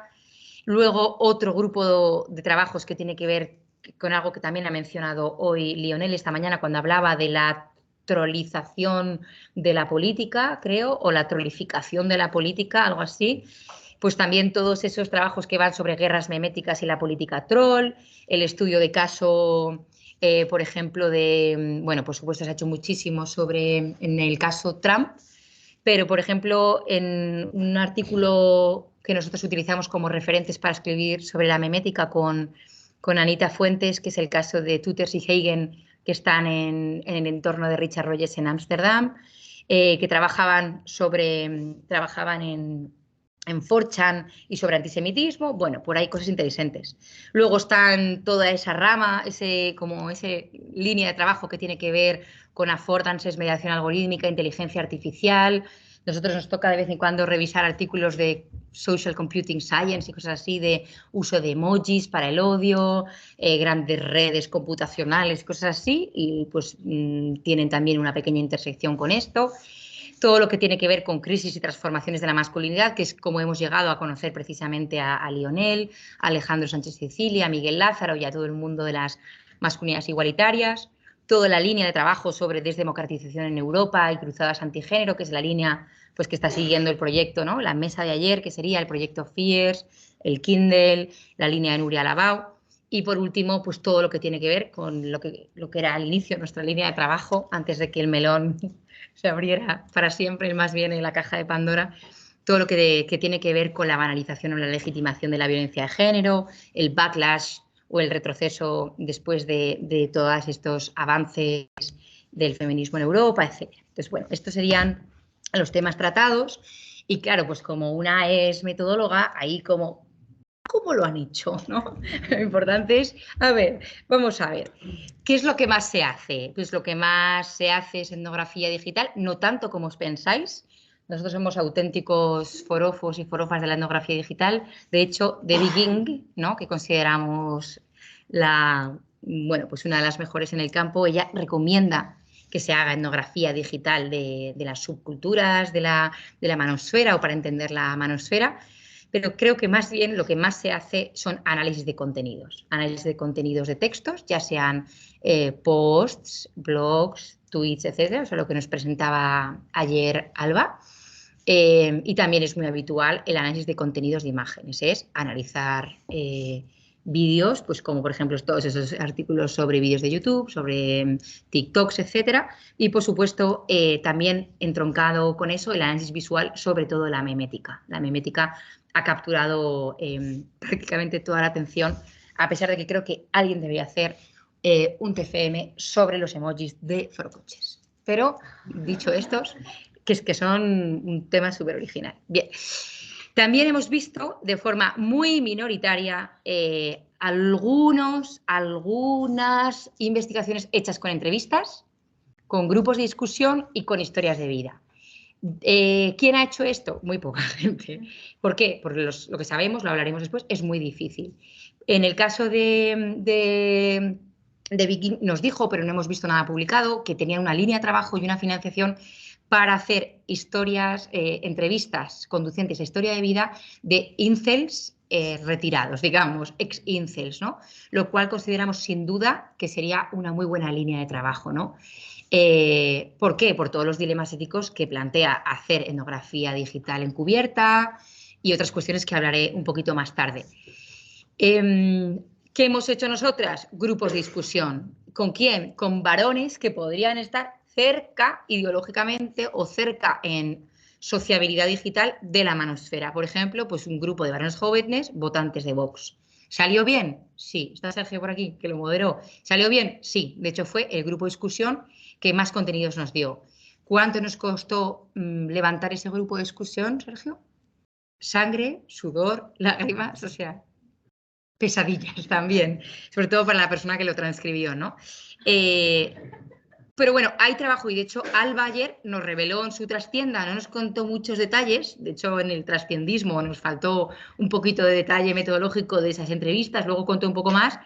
Luego, otro grupo de trabajos que tiene que ver con algo que también ha mencionado hoy Lionel esta mañana cuando hablaba de la trolización de la política, creo, o la trolificación de la política, algo así. Pues también todos esos trabajos que van sobre guerras meméticas y la política troll, el estudio de caso... por ejemplo, bueno, por supuesto se ha hecho muchísimo en el caso Trump, pero por ejemplo, en un artículo que nosotros utilizamos como referentes para escribir sobre la memética con Anita Fuentes, que es el caso de Tuters y Hagen, que están en el entorno de Richard Rogers en Ámsterdam, que trabajaban en 4chan y sobre antisemitismo. Bueno, por ahí cosas interesantes. Luego están toda esa rama, esa línea de trabajo que tiene que ver con affordances, mediación algorítmica, inteligencia artificial. Nosotros nos toca de vez en cuando revisar artículos de social computing science y cosas así, de uso de emojis para el odio, grandes redes computacionales, cosas así, y pues tienen también una pequeña intersección con esto. Todo lo que tiene que ver con crisis y transformaciones de la masculinidad, que es como hemos llegado a conocer precisamente a Lionel, a Alejandro Sánchez Cecilia, a Miguel Lázaro y a todo el mundo de las masculinidades igualitarias. Toda la línea de trabajo sobre desdemocratización en Europa y cruzadas antigénero, que es la línea pues, que está siguiendo el proyecto, ¿no? La mesa de ayer, que sería el proyecto FIERS, el Kindle, la línea de Nuria Labau. Y por último, pues todo lo que tiene que ver con lo que era al inicio nuestra línea de trabajo, antes de que el melón se abriera para siempre, más bien en la caja de Pandora, todo lo que tiene que ver con la banalización o la legitimación de la violencia de género, el backlash o el retroceso después de todos estos avances del feminismo en Europa, etc. Entonces, bueno, estos serían los temas tratados y claro, pues como una es metodóloga, ahí como ¿cómo lo han hecho? ¿No? Lo importante es, a ver, vamos a ver, ¿qué es lo que más se hace? Pues lo que más se hace es etnografía digital, no tanto como os pensáis. Nosotros somos auténticos forofos y forofas de la etnografía digital. De hecho, Debbie Ging, ¿no? Que consideramos pues una de las mejores en el campo, ella recomienda que se haga etnografía digital de las subculturas, de la manosfera o para entender la manosfera. Pero creo que más bien lo que más se hace son análisis de contenidos de textos, ya sean posts, blogs, tweets, etcétera, o sea, lo que nos presentaba ayer Alba. Y también es muy habitual el análisis de contenidos de imágenes, es analizar vídeos, pues como por ejemplo todos esos artículos sobre vídeos de YouTube, sobre TikToks, etcétera. Y por supuesto también entroncado con eso el análisis visual, sobre todo la memética. La memética ha capturado prácticamente toda la atención, a pesar de que creo que alguien debería hacer un TFM sobre los emojis de forocoches. Pero, dicho estos, que son un tema súper original. Bien, también hemos visto de forma muy minoritaria algunas investigaciones hechas con entrevistas, con grupos de discusión y con historias de vida. ¿Quién ha hecho esto? Muy poca gente. ¿Por qué? Porque lo que sabemos, lo hablaremos después, es muy difícil. En el caso de Viking nos dijo, pero no hemos visto nada publicado, que tenían una línea de trabajo y una financiación para hacer entrevistas conducentes a historia de vida de incels retirados, digamos, ex-incels, ¿no? Lo cual consideramos sin duda que sería una muy buena línea de trabajo, ¿no? ¿Por qué? Por todos los dilemas éticos que plantea hacer etnografía digital encubierta y otras cuestiones que hablaré un poquito más tarde. ¿Qué hemos hecho nosotras? Grupos de discusión. ¿Con quién? Con varones que podrían estar cerca ideológicamente o cerca en sociabilidad digital de la manosfera. Por ejemplo, pues un grupo de varones jóvenes votantes de Vox. ¿Salió bien? Sí. ¿Está Sergio por aquí, que lo moderó? ¿Salió bien? Sí. De hecho, fue el grupo de discusión que más contenidos nos dio. ¿Cuánto nos costó levantar ese grupo de discusión, Sergio? Sangre, sudor, lágrimas, o sea, pesadillas también, sobre todo para la persona que lo transcribió, ¿no? Pero bueno, hay trabajo y de hecho Alba ayer nos reveló en su trastienda, no nos contó muchos detalles, de hecho en el trastiendismo nos faltó un poquito de detalle metodológico de esas entrevistas, luego contó un poco más,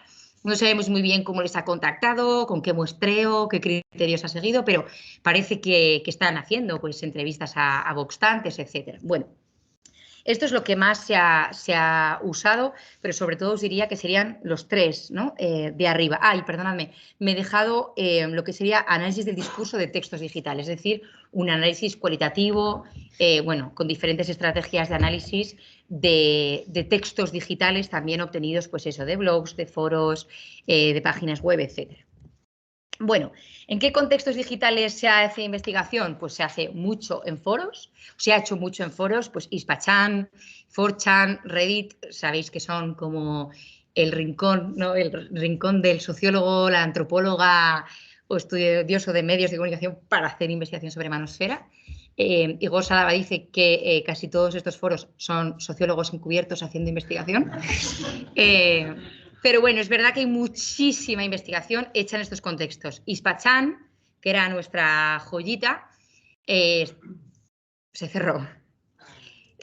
no sabemos muy bien cómo les ha contactado, con qué muestreo, qué criterios ha seguido, pero parece que están haciendo pues entrevistas a voxtantes, etc. Bueno, esto es lo que más se ha usado, pero sobre todo os diría que serían los tres, ¿no? De arriba. Y perdonadme, me he dejado lo que sería análisis del discurso de textos digitales, es decir, un análisis cualitativo, bueno, con diferentes estrategias de análisis de textos digitales también obtenidos, pues eso, de blogs, de foros, de páginas web, etcétera. Bueno, ¿en qué contextos digitales se hace investigación? Pues se hace mucho en foros, se ha hecho mucho en foros, pues Hispachan, 4chan, Reddit, sabéis que son como el rincón, ¿no? El rincón del sociólogo, la antropóloga o estudioso de medios de comunicación para hacer investigación sobre manosfera. Igor Sadava dice que casi todos estos foros son sociólogos encubiertos haciendo investigación. Pero bueno, es verdad que hay muchísima investigación hecha en estos contextos. Hispachan, que era nuestra joyita, se cerró.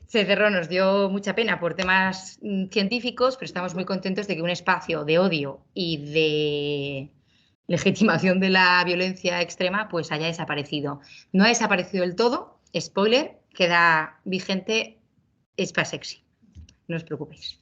Se cerró, nos dio mucha pena por temas científicos, pero estamos muy contentos de que un espacio de odio y de legitimación de la violencia extrema pues haya desaparecido. No ha desaparecido del todo, spoiler, queda vigente Hispasexy. No os preocupéis,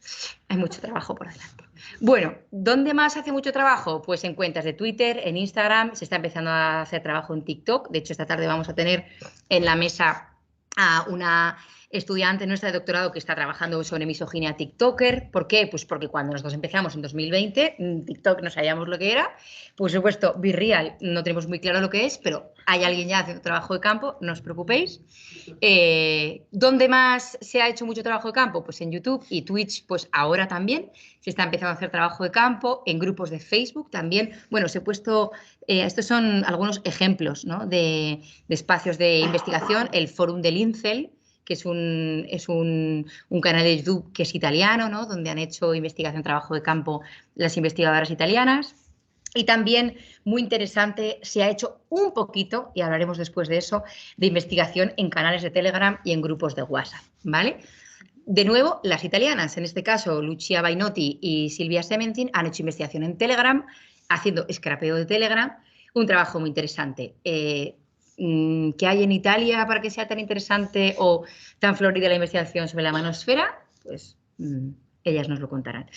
hay mucho trabajo por delante. Bueno, ¿dónde más hace mucho trabajo? Pues en cuentas de Twitter, en Instagram, se está empezando a hacer trabajo en TikTok. De hecho, esta tarde vamos a tener en la mesa a una estudiante nuestra de doctorado que está trabajando sobre misoginia TikToker. ¿Por qué? Pues porque cuando nosotros empezamos en 2020, TikTok no sabíamos lo que era. Por supuesto, BeReal no tenemos muy claro lo que es, pero hay alguien ya haciendo trabajo de campo, no os preocupéis. ¿Dónde más se ha hecho mucho trabajo de campo? Pues en YouTube y Twitch, pues ahora también se está empezando a hacer trabajo de campo, en grupos de Facebook también. Bueno, os he puesto, estos son algunos ejemplos, ¿no? de espacios de investigación, el Fórum del Incel, que es un canal de YouTube que es italiano, ¿no? Donde han hecho investigación, trabajo de campo las investigadoras italianas. Y también, muy interesante, se ha hecho un poquito, y hablaremos después de eso, de investigación en canales de Telegram y en grupos de WhatsApp, ¿vale? De nuevo, las italianas, en este caso Lucia Bainotti y Silvia Sementin, han hecho investigación en Telegram, haciendo scrapeo de Telegram, un trabajo muy interesante. ¿Qué hay en Italia para que sea tan interesante o tan florida la investigación sobre la manosfera? Pues ellas nos lo contarán.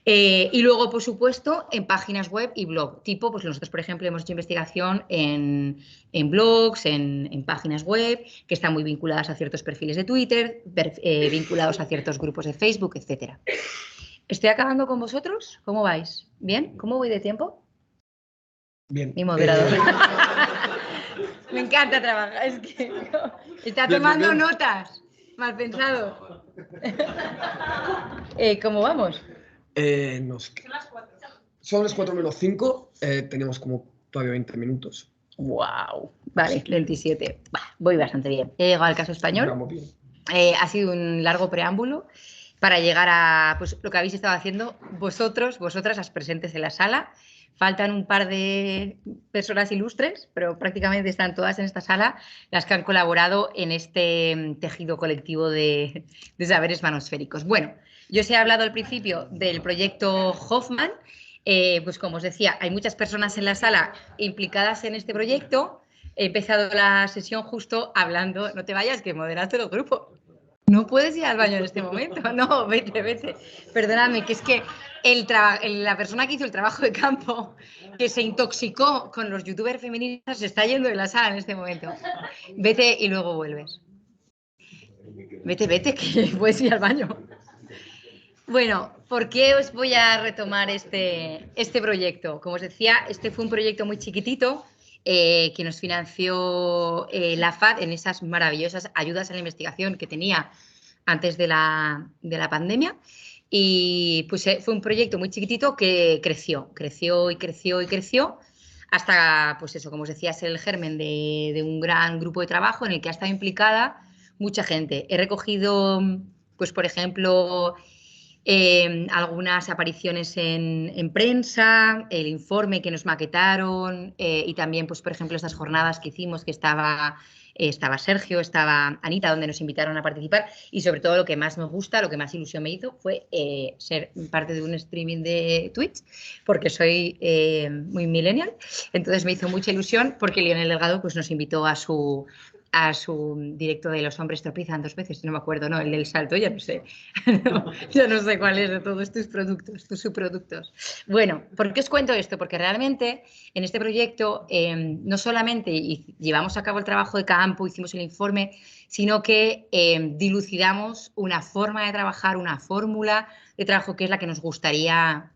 Y luego, por supuesto, en páginas web y blog. Tipo, pues nosotros, por ejemplo, hemos hecho investigación en blogs, en páginas web, que están muy vinculadas a ciertos perfiles de Twitter, vinculados a ciertos grupos de Facebook, etc. ¿Estoy acabando con vosotros? ¿Cómo vais? ¿Bien? ¿Cómo voy de tiempo? Bien. Mi moderador. Me encanta trabajar, es que está tomando notas. Mal pensado. ¿Cómo vamos? Son las 4 menos 5. Tenemos como todavía 20 minutos. ¡Wow! Vale, 27. Voy bastante bien. He llegado al caso español. Vamos bien. Ha sido un largo preámbulo para llegar a pues, lo que habéis estado haciendo vosotras, las presentes en la sala. Faltan un par de personas ilustres, pero prácticamente están todas en esta sala las que han colaborado en este tejido colectivo de saberes manosféricos. Bueno, yo os he hablado al principio del proyecto Hoffman. Pues como os decía, hay muchas personas en la sala implicadas en este proyecto. He empezado la sesión justo hablando, no te vayas, que moderaste el grupo. No puedes ir al baño en este momento. No, vete, vete. Perdóname, que es que la persona que hizo el trabajo de campo, que se intoxicó con los youtubers feministas, se está yendo de la sala en este momento. Vete y luego vuelves. Vete, vete, que puedes ir al baño. Bueno, ¿por qué os voy a retomar este proyecto? Como os decía, este fue un proyecto muy chiquitito que nos financió la FAD en esas maravillosas ayudas a la investigación que tenía antes de la pandemia. Y pues fue un proyecto muy chiquitito que creció hasta, pues eso, como os decía, ser el germen de un gran grupo de trabajo en el que ha estado implicada mucha gente. He recogido, pues por ejemplo, algunas apariciones en prensa, el informe que nos maquetaron y también, pues, por ejemplo, estas jornadas que hicimos que estaba Sergio, estaba Anita, donde nos invitaron a participar y sobre todo lo que más me gusta, lo que más ilusión me hizo fue ser parte de un streaming de Twitch porque soy muy millennial, entonces me hizo mucha ilusión porque Lionel Delgado pues, nos invitó a su directo de los hombres tropezan 2 veces, no me acuerdo, no, el del salto, ya no sé, ya no sé cuál es de todos tus productos, tus subproductos. Bueno, ¿por qué os cuento esto? Porque realmente en este proyecto no solamente llevamos a cabo el trabajo de campo, hicimos el informe, sino que dilucidamos una forma de trabajar, una fórmula de trabajo que es la que nos gustaría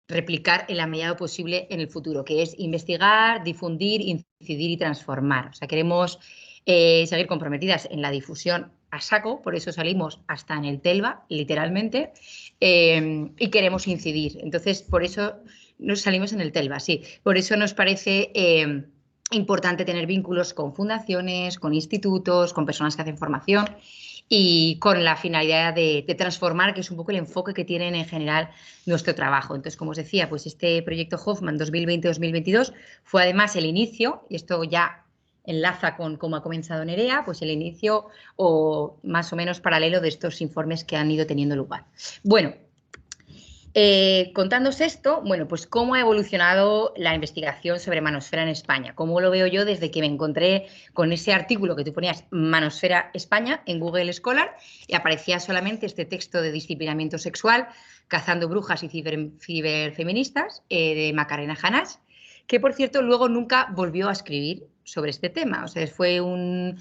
replicar en la medida posible en el futuro, que es investigar, difundir, incidir y transformar. O sea, queremos seguir comprometidas en la difusión a saco, por eso salimos hasta en el Telva, literalmente, y queremos incidir. Entonces, por eso nos salimos en el Telva, sí. Por eso nos parece importante tener vínculos con fundaciones, con institutos, con personas que hacen formación y con la finalidad de transformar, que es un poco el enfoque que tienen en general nuestro trabajo. Entonces, como os decía, pues este proyecto Hoffman 2020-2022 fue además el inicio, y esto ya enlaza con cómo ha comenzado Nerea, pues el inicio o más o menos paralelo de estos informes que han ido teniendo lugar. Bueno, contándoos esto, bueno, pues cómo ha evolucionado la investigación sobre manosfera en España, cómo lo veo yo desde que me encontré con ese artículo que tú ponías Manosfera España en Google Scholar y aparecía solamente este texto de disciplinamiento sexual, cazando brujas y ciberfeministas de Macarena Janás, que por cierto luego nunca volvió a escribir sobre este tema. O sea, fue un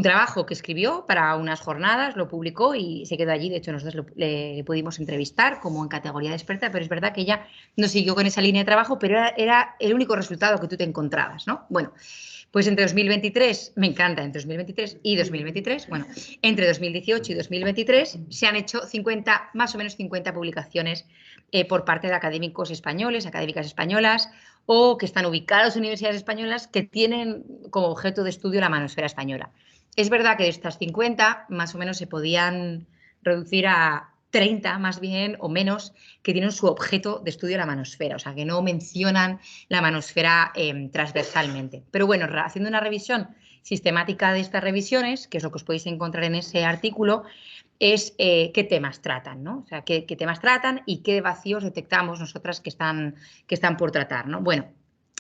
trabajo que escribió para unas jornadas, lo publicó y se quedó allí. De hecho, nosotros le pudimos entrevistar como en categoría de experta, pero es verdad que ella no siguió con esa línea de trabajo, pero era el único resultado que tú te encontrabas, ¿no? Bueno, pues entre 2023, me encanta, entre 2023 y 2023, bueno, entre 2018 y 2023 se han hecho 50, más o menos 50 publicaciones por parte de académicos españoles, académicas españolas, o que están ubicados en universidades españolas que tienen como objeto de estudio la manosfera española. Es verdad que de estas 50, más o menos se podían reducir a 30 más bien o menos que tienen su objeto de estudio la manosfera, o sea, que no mencionan la manosfera transversalmente. Pero bueno, haciendo una revisión sistemática de estas revisiones, que es lo que os podéis encontrar en ese artículo, es qué temas tratan, ¿no? O sea, qué temas tratan y qué vacíos detectamos nosotras que están por tratar, ¿no? Bueno,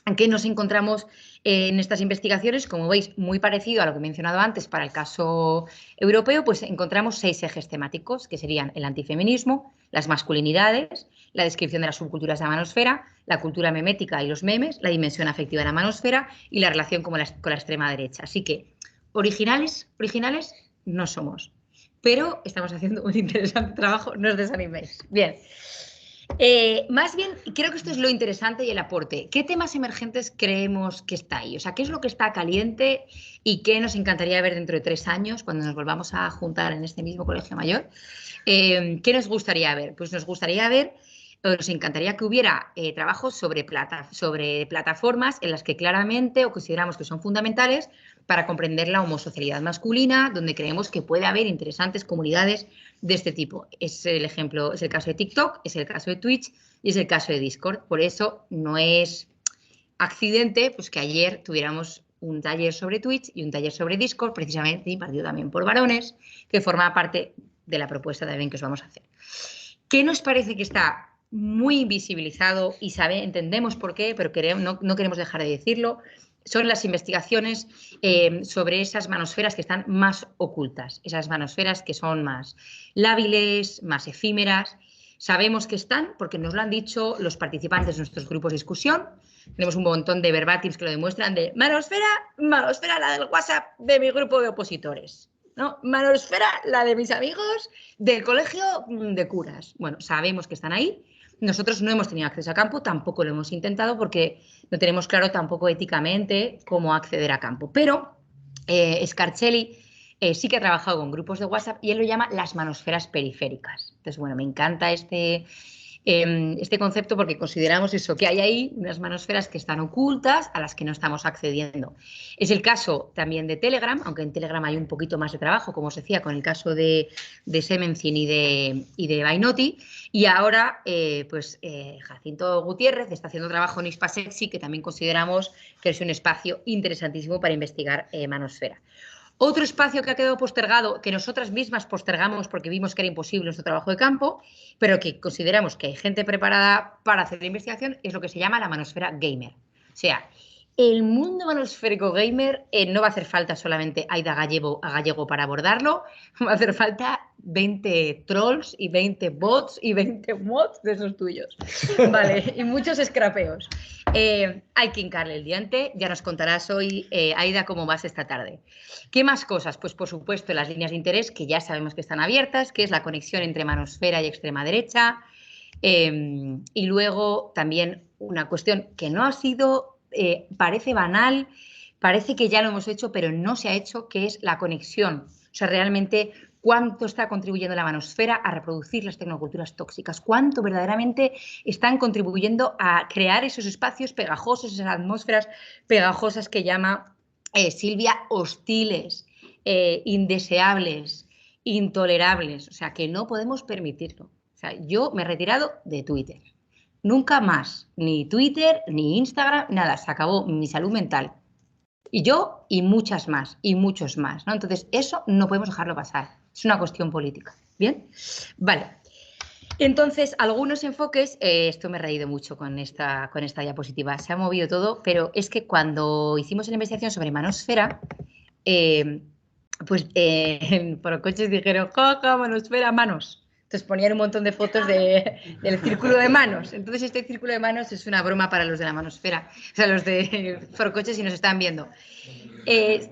¿en qué nos encontramos en estas investigaciones? Como veis, muy parecido a lo que he mencionado antes para el caso europeo, pues encontramos 6 ejes temáticos, que serían el antifeminismo, las masculinidades, la descripción de las subculturas de la manosfera, la cultura memética y los memes, la dimensión afectiva de la manosfera y la relación con la extrema derecha. Así que, originales no somos, pero estamos haciendo un interesante trabajo, no os desaniméis. Bien. Más bien, creo que esto es lo interesante y el aporte. ¿Qué temas emergentes creemos que está ahí? O sea, ¿qué es lo que está caliente y qué nos encantaría ver dentro de 3 años, cuando nos volvamos a juntar en este mismo colegio mayor? ¿Qué nos gustaría ver? Pues nos gustaría ver, o nos encantaría que hubiera trabajos sobre plataformas en las que claramente o consideramos que son fundamentales para comprender la homosocialidad masculina, donde creemos que puede haber interesantes comunidades de este tipo. Es el ejemplo, es el caso de TikTok, es el caso de Twitch y es el caso de Discord. Por eso no es accidente pues, que ayer tuviéramos un taller sobre Twitch y un taller sobre Discord, precisamente impartido también por varones, que forma parte de la propuesta también que os vamos a hacer. ¿Qué nos parece que está muy invisibilizado y entendemos por qué, pero no queremos dejar de decirlo? son las investigaciones sobre esas manosferas que están más ocultas, esas manosferas que son más lábiles, más efímeras. Sabemos que están porque nos lo han dicho los participantes de nuestros grupos de discusión. Tenemos un montón de verbatims que lo demuestran de manosfera, manosfera la del WhatsApp de mi grupo de opositores, ¿no? Manosfera la de mis amigos del colegio de curas. Bueno, sabemos que están ahí. Nosotros no hemos tenido acceso a campo, tampoco lo hemos intentado porque no tenemos claro tampoco éticamente cómo acceder a campo. Pero Scarcelli sí que ha trabajado con grupos de WhatsApp y él lo llama las manosferas periféricas. Entonces, bueno, me encanta este concepto porque consideramos eso, que hay ahí unas manosferas que están ocultas a las que no estamos accediendo. Es el caso también de Telegram, aunque en Telegram hay un poquito más de trabajo, como os decía, con el caso de Semencin y de Bainoti. Y ahora, Jacinto Gutiérrez está haciendo trabajo en Hispasexy, que también consideramos que es un espacio interesantísimo para investigar manosfera. Otro espacio que ha quedado postergado, que nosotras mismas postergamos porque vimos que era imposible nuestro trabajo de campo, pero que consideramos que hay gente preparada para hacer la investigación, es lo que se llama la manosfera gamer. O sea, el mundo manosférico gamer no va a hacer falta solamente Aida Gallego para abordarlo, va a hacer falta 20 trolls y 20 bots y 20 mods de esos tuyos. Vale, y muchos scrapeos. Hay que hincarle el diente, ya nos contarás hoy, Aida, cómo vas esta tarde. ¿Qué más cosas? Pues por supuesto las líneas de interés, que ya sabemos que están abiertas, que es la conexión entre manosfera y extrema derecha, y luego también una cuestión que no ha sido, parece banal, parece que ya lo hemos hecho, pero no se ha hecho, que es la conexión. O sea, realmente cuánto está contribuyendo la manosfera a reproducir las tecnoculturas tóxicas, cuánto verdaderamente están contribuyendo a crear esos espacios pegajosos, esas atmósferas pegajosas que llama Silvia, hostiles, indeseables, intolerables. O sea, que no podemos permitirlo. O sea, yo me he retirado de Twitter. Nunca más, ni Twitter, ni Instagram, nada. Se acabó mi salud mental. Y yo y muchas más, y muchos más, ¿no? Entonces, eso no podemos dejarlo pasar. Es una cuestión política. ¿Bien? Vale. Entonces, algunos enfoques, esto me he reído mucho con esta diapositiva, se ha movido todo, pero es que cuando hicimos la investigación sobre manosfera, por coches dijeron, jaja, manosfera, manos. Entonces ponían un montón de fotos del círculo de manos. Entonces este círculo de manos es una broma para los de la manosfera, o sea, los de Forocoches si nos están viendo. Se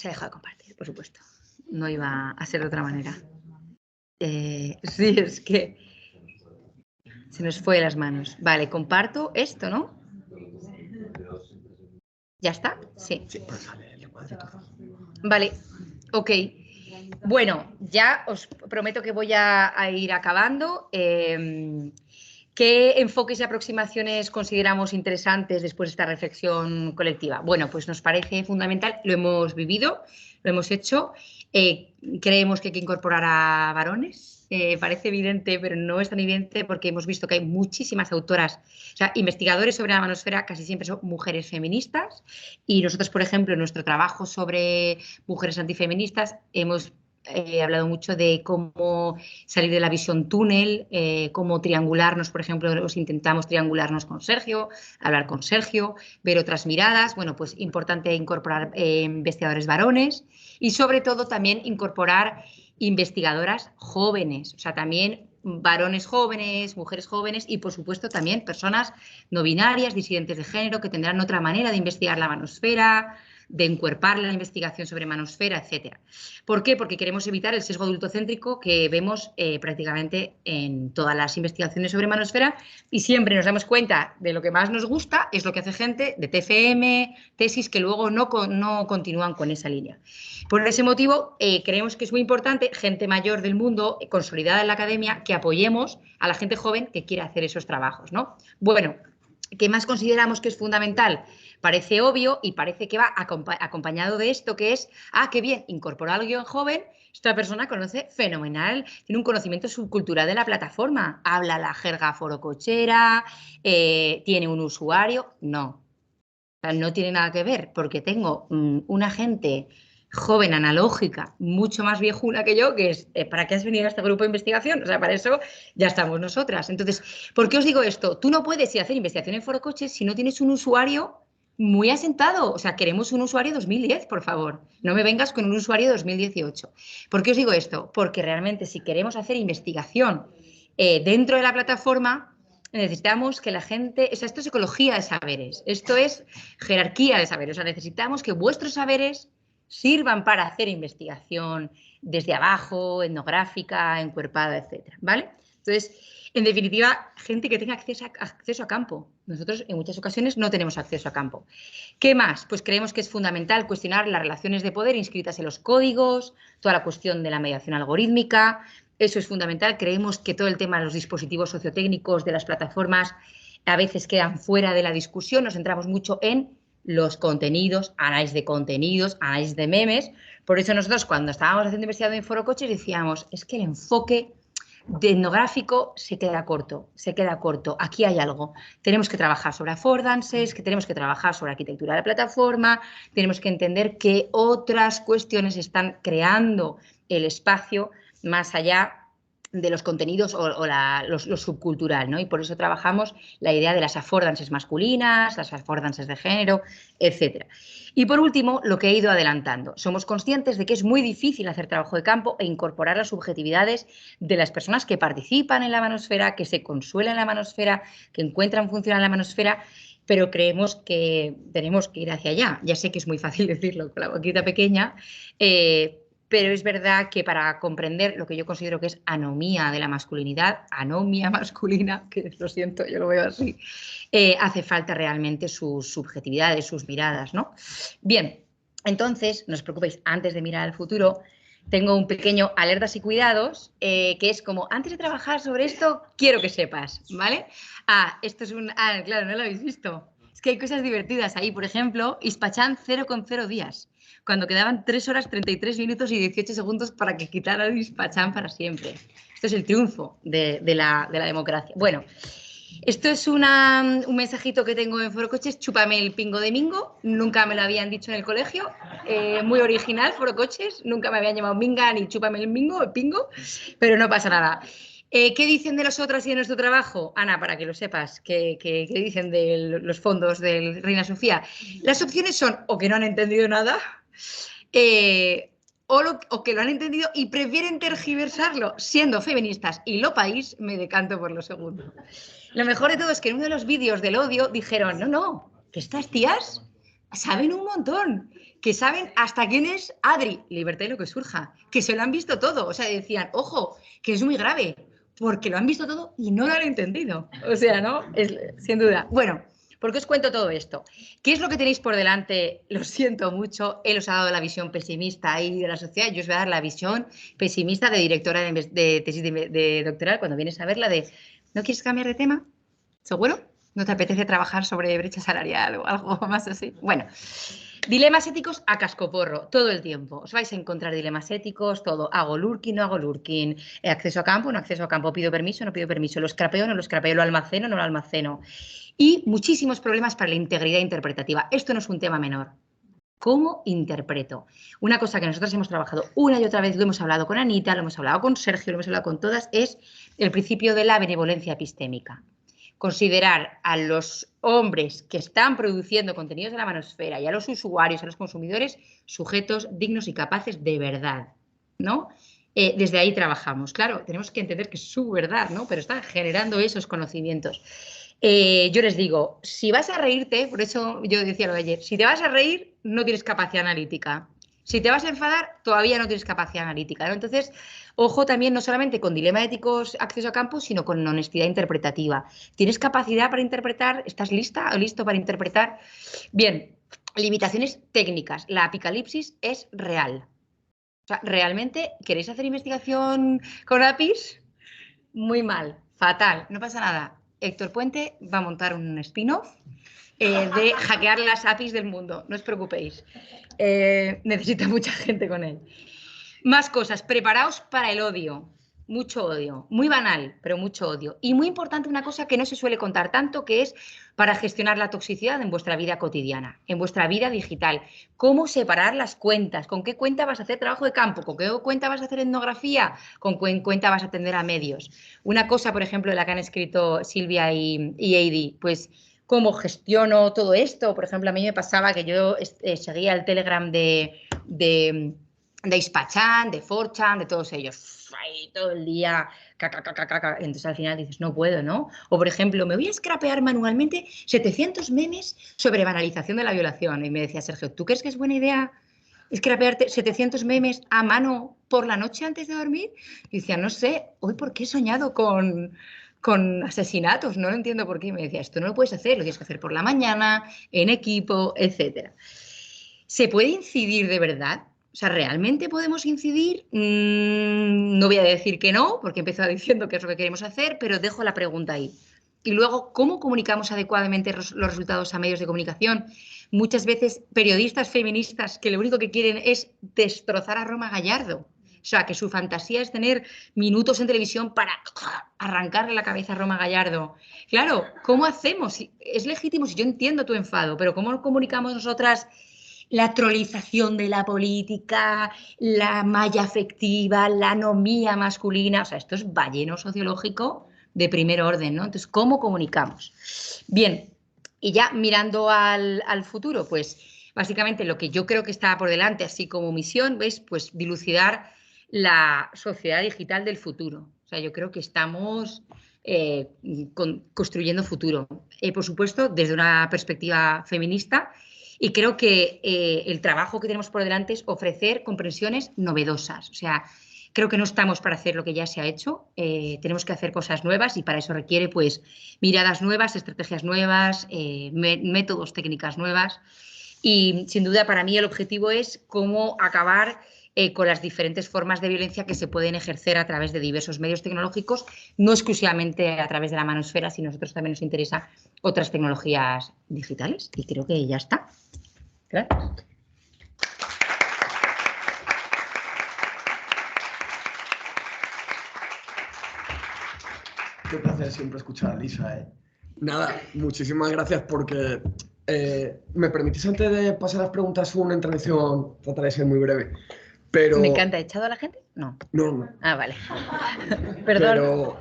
ha dejado de compartir, por supuesto. No iba a ser de otra manera. Sí, es que se nos fue de las manos. Vale, comparto esto, ¿no? ¿Ya está? Sí. Vale, ok. Bueno, ya os prometo que voy a ir acabando. ¿Qué enfoques y aproximaciones consideramos interesantes después de esta reflexión colectiva? Bueno, pues nos parece fundamental, lo hemos vivido, lo hemos hecho. Creemos que hay que incorporar a varones. Parece evidente, pero no es tan evidente porque hemos visto que hay muchísimas autoras, o sea, investigadores sobre la manosfera casi siempre son mujeres feministas y nosotros, por ejemplo, en nuestro trabajo sobre mujeres antifeministas hemos hablado mucho de cómo salir de la visión túnel, cómo triangularnos, por ejemplo, intentamos triangularnos con Sergio, hablar con Sergio, ver otras miradas. Bueno, pues importante incorporar investigadores varones y sobre todo también incorporar investigadoras jóvenes, o sea, también varones jóvenes, mujeres jóvenes y, por supuesto, también personas no binarias, disidentes de género, que tendrán otra manera de investigar la manosfera, de encuerpar la investigación sobre manosfera, etc. ¿Por qué? Porque queremos evitar el sesgo adultocéntrico que vemos prácticamente en todas las investigaciones sobre manosfera y siempre nos damos cuenta de lo que más nos gusta es lo que hace gente de TFM, tesis que luego no continúan con esa línea. Por ese motivo, creemos que es muy importante, gente mayor del mundo, consolidada en la academia, que apoyemos a la gente joven que quiere hacer esos trabajos, ¿no? Bueno, ¿qué más consideramos que es fundamental? Parece obvio y parece que va acompañado de esto, que es, qué bien, incorporar a alguien joven, esta persona conoce fenomenal, tiene un conocimiento subcultural de la plataforma, habla la jerga forocochera, tiene un usuario, no. O sea, no tiene nada que ver, porque tengo una gente joven, analógica, mucho más viejuna que yo, que es, ¿para qué has venido a este grupo de investigación? O sea, para eso ya estamos nosotras. Entonces, ¿por qué os digo esto? Tú no puedes ir a hacer investigación en forocoches si no tienes un usuario muy asentado. O sea, queremos un usuario 2010, por favor. No me vengas con un usuario 2018. ¿Por qué os digo esto? Porque realmente si queremos hacer investigación dentro de la plataforma, necesitamos que la gente... O sea, esto es ecología de saberes. Esto es jerarquía de saberes. O sea, necesitamos que vuestros saberes sirvan para hacer investigación desde abajo, etnográfica, encuerpada, etcétera, ¿vale? Entonces, en definitiva, gente que tenga acceso a campo. Nosotros en muchas ocasiones no tenemos acceso a campo. ¿Qué más? Pues creemos que es fundamental cuestionar las relaciones de poder inscritas en los códigos, toda la cuestión de la mediación algorítmica. Eso es fundamental. Creemos que todo el tema de los dispositivos sociotécnicos de las plataformas a veces quedan fuera de la discusión. Nos centramos mucho en los contenidos, análisis de contenidos, análisis de memes. Por eso nosotros cuando estábamos haciendo investigación en Foro Coches decíamos, es que el enfoque de etnográfico se queda corto. Aquí hay algo. Tenemos que trabajar sobre affordances, que tenemos que trabajar sobre arquitectura de plataforma, tenemos que entender qué otras cuestiones están creando el espacio más allá de los contenidos o lo subcultural, ¿no? Y por eso trabajamos la idea de las affordances masculinas, las affordances de género, etcétera. Y por último, lo que he ido adelantando. Somos conscientes de que es muy difícil hacer trabajo de campo e incorporar las subjetividades de las personas que participan en la manosfera, que se consuelan en la manosfera, que encuentran función en la manosfera, pero creemos que tenemos que ir hacia allá. Ya sé que es muy fácil decirlo con la boquita pequeña, pero es verdad que para comprender lo que yo considero que es anomía de la masculinidad, anomia masculina, que lo siento, yo lo veo así, hace falta realmente sus subjetividades, sus miradas, ¿no? Bien, entonces, no os preocupéis, antes de mirar al futuro, tengo un pequeño alertas y cuidados, que es como, antes de trabajar sobre esto, quiero que sepas, ¿vale? Esto es un... claro, no lo habéis visto. Es que hay cosas divertidas ahí. Por ejemplo, Ispachan 0,0 días, cuando quedaban 3 horas, 33 minutos y 18 segundos para que quitaran Ispachan para siempre. Esto es el triunfo de la democracia. Bueno, esto es un mensajito que tengo en Foro Coches, chúpame el pingo de mingo, nunca me lo habían dicho en el colegio, muy original Foro Coches, nunca me habían llamado minga ni chúpame el mingo, el pingo, pero no pasa nada. ¿Qué dicen de nosotras y de nuestro trabajo? Ana, para que lo sepas, ¿qué dicen de los fondos del Reina Sofía? Las opciones son o que no han entendido nada, o que lo han entendido y prefieren tergiversarlo. Siendo feministas y lo país, me decanto por lo segundo. Lo mejor de todo es que en uno de los vídeos del odio dijeron, no, que estas tías saben un montón, que saben hasta quién es Adri, libertad y lo que surja, que se lo han visto todo. O sea, decían, ojo, que es muy grave, porque lo han visto todo y no lo han entendido. O sea, ¿no? Sin duda. Bueno, ¿por qué os cuento todo esto? ¿Qué es lo que tenéis por delante? Lo siento mucho, él os ha dado la visión pesimista ahí de la sociedad, yo os voy a dar la visión pesimista de directora de tesis de doctoral, cuando vienes a verla de, ¿no quieres cambiar de tema? ¿Seguro? ¿No te apetece trabajar sobre brecha salarial o algo más así? Bueno, dilemas éticos a cascoporro, todo el tiempo. Os vais a encontrar dilemas éticos, todo. ¿Hago lurking, no hago lurking? ¿Acceso a campo, no acceso a campo? ¿Pido permiso, no pido permiso? ¿Lo scrapeo, no lo scrapeo? ¿Lo almaceno, no lo almaceno? Y muchísimos problemas para la integridad interpretativa. Esto no es un tema menor. ¿Cómo interpreto? Una cosa que nosotros hemos trabajado una y otra vez, lo hemos hablado con Anita, lo hemos hablado con Sergio, lo hemos hablado con todas, es el principio de la benevolencia epistémica. Considerar a los hombres que están produciendo contenidos de la manosfera y a los usuarios, a los consumidores, sujetos dignos y capaces de verdad, ¿no? Desde ahí trabajamos. Claro, tenemos que entender que es su verdad, ¿no? Pero están generando esos conocimientos. Yo les digo, si vas a reírte, por eso yo decía lo de ayer, si te vas a reír, no tienes capacidad analítica. Si te vas a enfadar, todavía no tienes capacidad analítica, ¿no? Entonces, ojo también no solamente con dilema éticos, acceso a campo, sino con honestidad interpretativa. ¿Tienes capacidad para interpretar? ¿Estás lista o listo para interpretar? Bien, limitaciones técnicas. La apocalipsis es real. O sea, ¿realmente queréis hacer investigación con APIs? Muy mal, fatal, no pasa nada. Héctor Puente va a montar un spin-off de hackear las APIs del mundo, no os preocupéis. Necesita mucha gente con él. Más cosas, preparaos para el odio. Mucho odio, muy banal, pero mucho odio. Y muy importante una cosa que no se suele contar tanto, que es para gestionar la toxicidad en vuestra vida cotidiana, en vuestra vida digital. Cómo separar las cuentas, con qué cuenta vas a hacer trabajo de campo, con qué cuenta vas a hacer etnografía, con qué cuenta vas a atender a medios. Una cosa, por ejemplo, de la que han escrito Silvia y Heidi, pues cómo gestiono todo esto. Por ejemplo, a mí me pasaba que yo seguía el Telegram de Ispachan, de 4chan, de todos ellos. Ahí todo el día, entonces al final dices, no puedo, ¿no? O por ejemplo, me voy a scrapear manualmente 700 memes sobre banalización de la violación. Y me decía Sergio, ¿tú crees que es buena idea scrapearte 700 memes a mano por la noche antes de dormir? Y decía, no sé, hoy por qué he soñado con asesinatos, no lo entiendo por qué. Y me decía, esto no lo puedes hacer, lo tienes que hacer por la mañana, en equipo, etc. ¿Se puede incidir de verdad? O sea, ¿realmente podemos incidir? No voy a decir que no, porque he empezado diciendo que es lo que queremos hacer, pero dejo la pregunta ahí. Y luego, ¿cómo comunicamos adecuadamente los resultados a medios de comunicación? Muchas veces periodistas feministas que lo único que quieren es destrozar a Roma Gallardo. O sea, que su fantasía es tener minutos en televisión para arrancarle la cabeza a Roma Gallardo. Claro, ¿cómo hacemos? Es legítimo, si yo entiendo tu enfado, pero ¿cómo comunicamos nosotras la trolización de la política, la malla afectiva, la anomía masculina? O sea, esto es balleno sociológico de primer orden, ¿no? Entonces, ¿cómo comunicamos? Bien, y ya mirando al futuro, pues básicamente lo que yo creo que está por delante, así como misión, es pues dilucidar la sociedad digital del futuro. O sea, yo creo que estamos construyendo futuro. Por supuesto, desde una perspectiva feminista, y creo que el trabajo que tenemos por delante es ofrecer comprensiones novedosas. O sea, creo que no estamos para hacer lo que ya se ha hecho, tenemos que hacer cosas nuevas y para eso requiere pues miradas nuevas, estrategias nuevas, métodos, técnicas nuevas. Y sin duda para mí el objetivo es cómo acabar con las diferentes formas de violencia que se pueden ejercer a través de diversos medios tecnológicos, no exclusivamente a través de la manosfera, sino a nosotros también nos interesa otras tecnologías digitales. Y creo que ya está. Gracias. Qué placer siempre escuchar a Lisa, ¿eh? Nada, muchísimas gracias porque me permitís antes de pasar a las preguntas una intervención, trataré de ser muy breve, pero... Me encanta, ¿he echado a la gente? No. No. Ah, vale. Perdón. Pero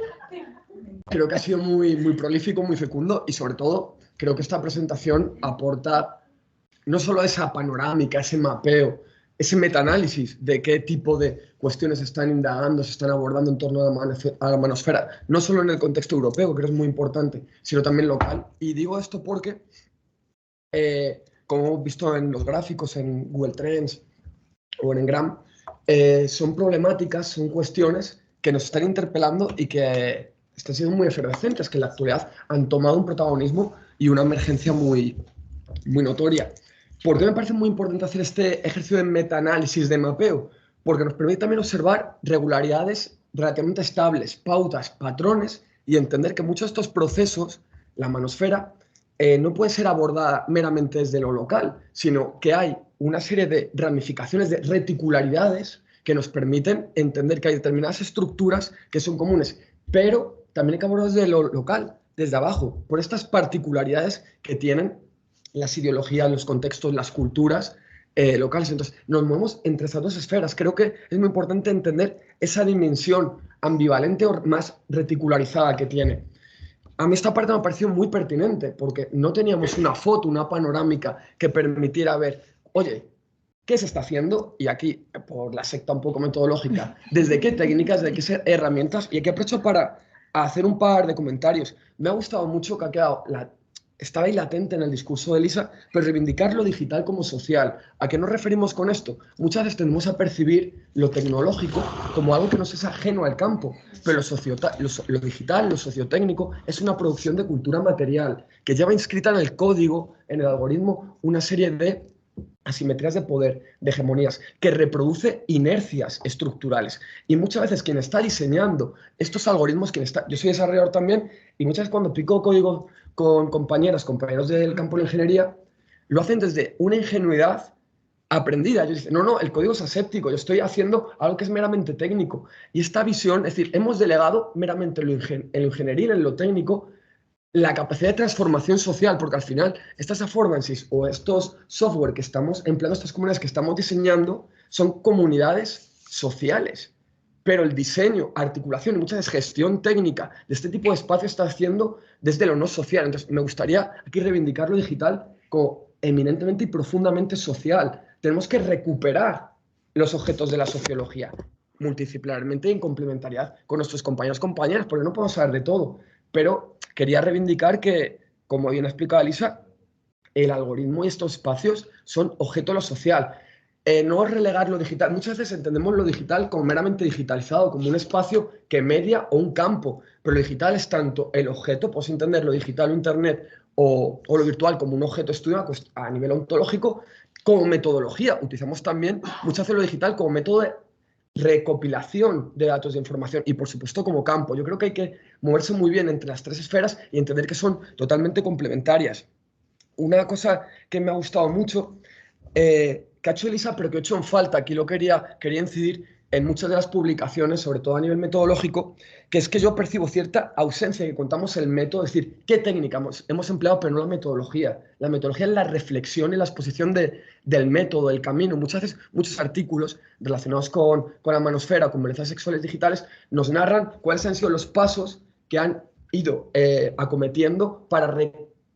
creo que ha sido muy, muy prolífico, muy fecundo y sobre todo creo que esta presentación aporta no solo esa panorámica, ese mapeo, ese metaanálisis de qué tipo de cuestiones se están indagando, se están abordando en torno a la manosfera, no solo en el contexto europeo, que es muy importante, sino también local. Y digo esto porque, como hemos visto en los gráficos, en Google Trends o en Ngram, son problemáticas, son cuestiones que nos están interpelando y que están siendo muy efervescentes, que en la actualidad han tomado un protagonismo y una emergencia muy, muy notoria. ¿Por qué me parece muy importante hacer este ejercicio de metaanálisis, de mapeo? Porque nos permite también observar regularidades relativamente estables, pautas, patrones y entender que muchos de estos procesos, la manosfera, no puede ser abordada meramente desde lo local, sino que hay una serie de ramificaciones, de reticularidades que nos permiten entender que hay determinadas estructuras que son comunes, pero también hay que abordarlas desde lo local, desde abajo, por estas particularidades que tienen las ideologías, los contextos, las culturas locales. Entonces, nos movemos entre esas dos esferas. Creo que es muy importante entender esa dimensión ambivalente o más reticularizada que tiene. A mí esta parte me ha parecido muy pertinente porque no teníamos una foto, una panorámica que permitiera ver, oye, ¿qué se está haciendo? Y aquí, por la secta un poco metodológica, ¿desde qué técnicas, de qué herramientas? Y aquí aprovecho para hacer un par de comentarios. Me ha gustado mucho que ha quedado estaba ahí latente en el discurso de Elisa, pero reivindicar lo digital como social. ¿A qué nos referimos con esto? Muchas veces tendemos a percibir lo tecnológico como algo que nos es ajeno al campo, pero lo digital, lo sociotécnico, es una producción de cultura material que lleva inscrita en el código, en el algoritmo, una serie de asimetrías de poder, de hegemonías, que reproduce inercias estructurales. Y muchas veces quien está diseñando estos algoritmos, yo soy desarrollador también, y muchas veces cuando pico código con compañeros del campo de la ingeniería, lo hacen desde una ingenuidad aprendida. Ellos dicen, no, el código es aséptico, yo estoy haciendo algo que es meramente técnico. Y esta visión, es decir, hemos delegado meramente en lo ingenieril, en lo técnico, la capacidad de transformación social, porque al final estas affordances o estos software que estamos empleando, estas comunidades que estamos diseñando, son comunidades sociales. pero el diseño, articulación y muchas veces gestión técnica de este tipo de espacio está haciendo desde lo no social. Entonces, me gustaría aquí reivindicar lo digital como eminentemente y profundamente social. Tenemos que recuperar los objetos de la sociología multidisciplinarmente y en complementariedad con nuestros compañeros y compañeras, porque no podemos saber de todo. Pero quería reivindicar que, como bien ha explicado Elisa, el algoritmo y estos espacios son objeto de lo social. No relegar lo digital. Muchas veces entendemos lo digital como meramente digitalizado, como un espacio que media o un campo, pero lo digital es tanto el objeto, puedes entender lo digital o internet o lo virtual como un objeto de estudio a nivel ontológico, como metodología. Utilizamos también muchas veces lo digital como método de recopilación de datos de información y, por supuesto, como campo. Yo creo que hay que moverse muy bien entre las tres esferas y entender que son totalmente complementarias. Una cosa que me ha gustado mucho, que ha hecho Elisa, pero que he hecho en falta, aquí quería incidir en muchas de las publicaciones, sobre todo a nivel metodológico, que es que yo percibo cierta ausencia, que contamos el método, es decir, qué técnica hemos empleado, pero no la metodología. La metodología es la reflexión y la exposición del método, del camino. Muchas veces, muchos artículos relacionados con la manosfera, con violencias sexuales digitales, nos narran cuáles han sido los pasos que han ido acometiendo para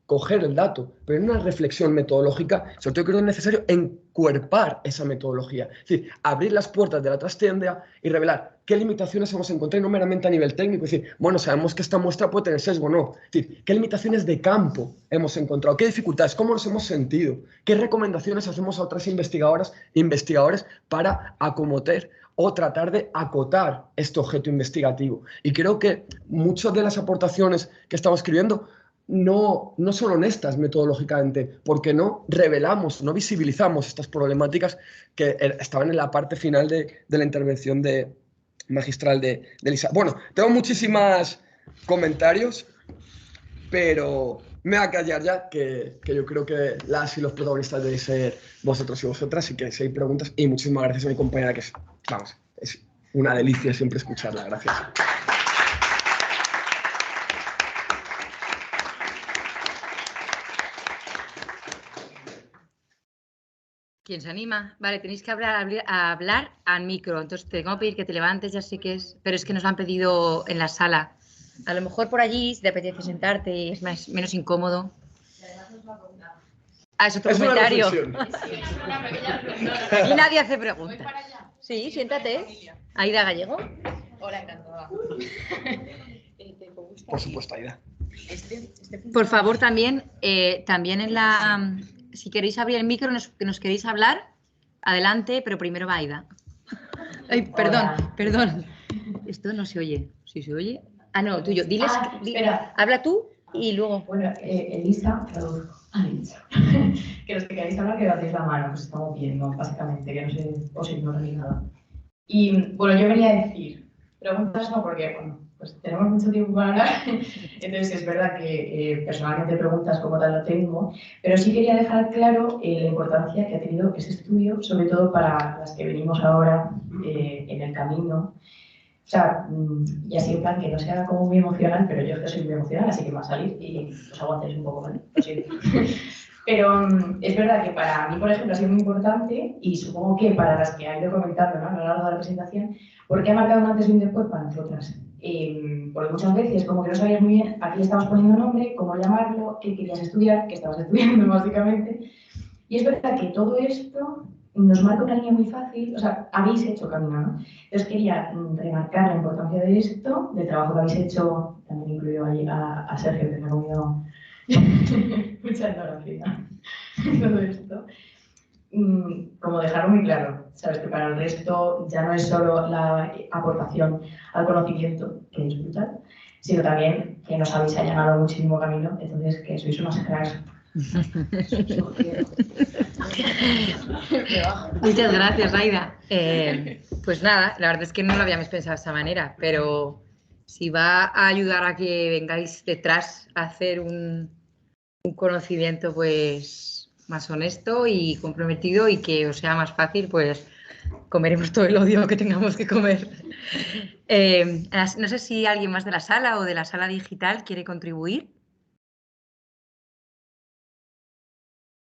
coger el dato, pero en una reflexión metodológica, sobre todo creo que es necesario encuerpar esa metodología, es decir, abrir las puertas de la trastienda y revelar qué limitaciones hemos encontrado, y no meramente a nivel técnico, es decir, bueno, sabemos que esta muestra puede tener sesgo o no, es decir, qué limitaciones de campo hemos encontrado, qué dificultades, cómo nos hemos sentido, qué recomendaciones hacemos a otras investigadoras e investigadores para acometer o tratar de acotar este objeto investigativo. Y creo que muchas de las aportaciones que estamos escribiendo no son honestas metodológicamente, porque no revelamos, no visibilizamos estas problemáticas que estaban en la parte final de la intervención magistral de Elisa. Bueno, tengo muchísimos comentarios, pero me voy a callar ya, que yo creo que las y los protagonistas debéis ser vosotros y vosotras, y que si hay preguntas, y muchísimas gracias a mi compañera, que es una delicia siempre escucharla. Gracias. ¿Quién se anima? Vale, tenéis que hablar al micro. Entonces te tengo que pedir que te levantes, ya sé que es, pero es que nos lo han pedido en la sala. A lo mejor por allí, si te apetece sentarte y es menos incómodo. Ah, es otro comentario. Y nadie hace preguntas. Sí, siéntate. Aida Gallego. Hola, encantada. Por supuesto, Aida. Por favor, también en la... Si queréis abrir el micro, que nos queréis hablar, adelante, pero primero va Aida. Ay, perdón. Esto no se oye. ¿Sí se oye? Ah, no, tuyo. Diles, habla tú y luego... Bueno, Elisa, traduzco. Que los que queráis hablar, que levantéis la mano, pues estamos viendo, básicamente, que no se os ignora ni nada. Y, bueno, yo venía a decir, preguntas no, porque, bueno, pues tenemos mucho tiempo para hablar, entonces es verdad que personalmente preguntas como tal no tengo, pero sí quería dejar claro la importancia que ha tenido ese estudio, sobre todo para las que venimos ahora en el camino. O sea, y así en plan que no sea como muy emocional, pero yo es que soy muy emocional, así que me va a salir y os aguantéis un poco, ¿vale? Lo siento. Pero es verdad que para mí, por ejemplo, ha sido muy importante, y supongo que para las que ha ido comentando, ¿no?, a lo largo de la presentación, porque ha marcado un antes y un después para nosotras. Porque muchas veces como que no sabías muy bien a qué le estabas poniendo nombre, cómo llamarlo, qué querías estudiar, qué estabas estudiando básicamente. Y es verdad que todo esto nos marca una línea muy fácil, o sea, habéis hecho camino, ¿no? Entonces quería remarcar la importancia de esto, del trabajo que habéis hecho, también incluido ahí a Sergio, que me ha comido mucha endorfina. Todo esto. Como dejarlo muy claro, sabes que para el resto ya no es solo la aportación al conocimiento, que es brutal, sino también que nos habéis allanado muchísimo camino, entonces que sois unas cracks. Muchas gracias, Aida. Pues nada, la verdad es que no lo habíamos pensado de esa manera, pero si va a ayudar a que vengáis detrás a hacer un conocimiento pues más honesto y comprometido y que os sea más fácil, pues comeremos todo el odio que tengamos que comer. No sé si alguien más de la sala o de la sala digital quiere contribuir.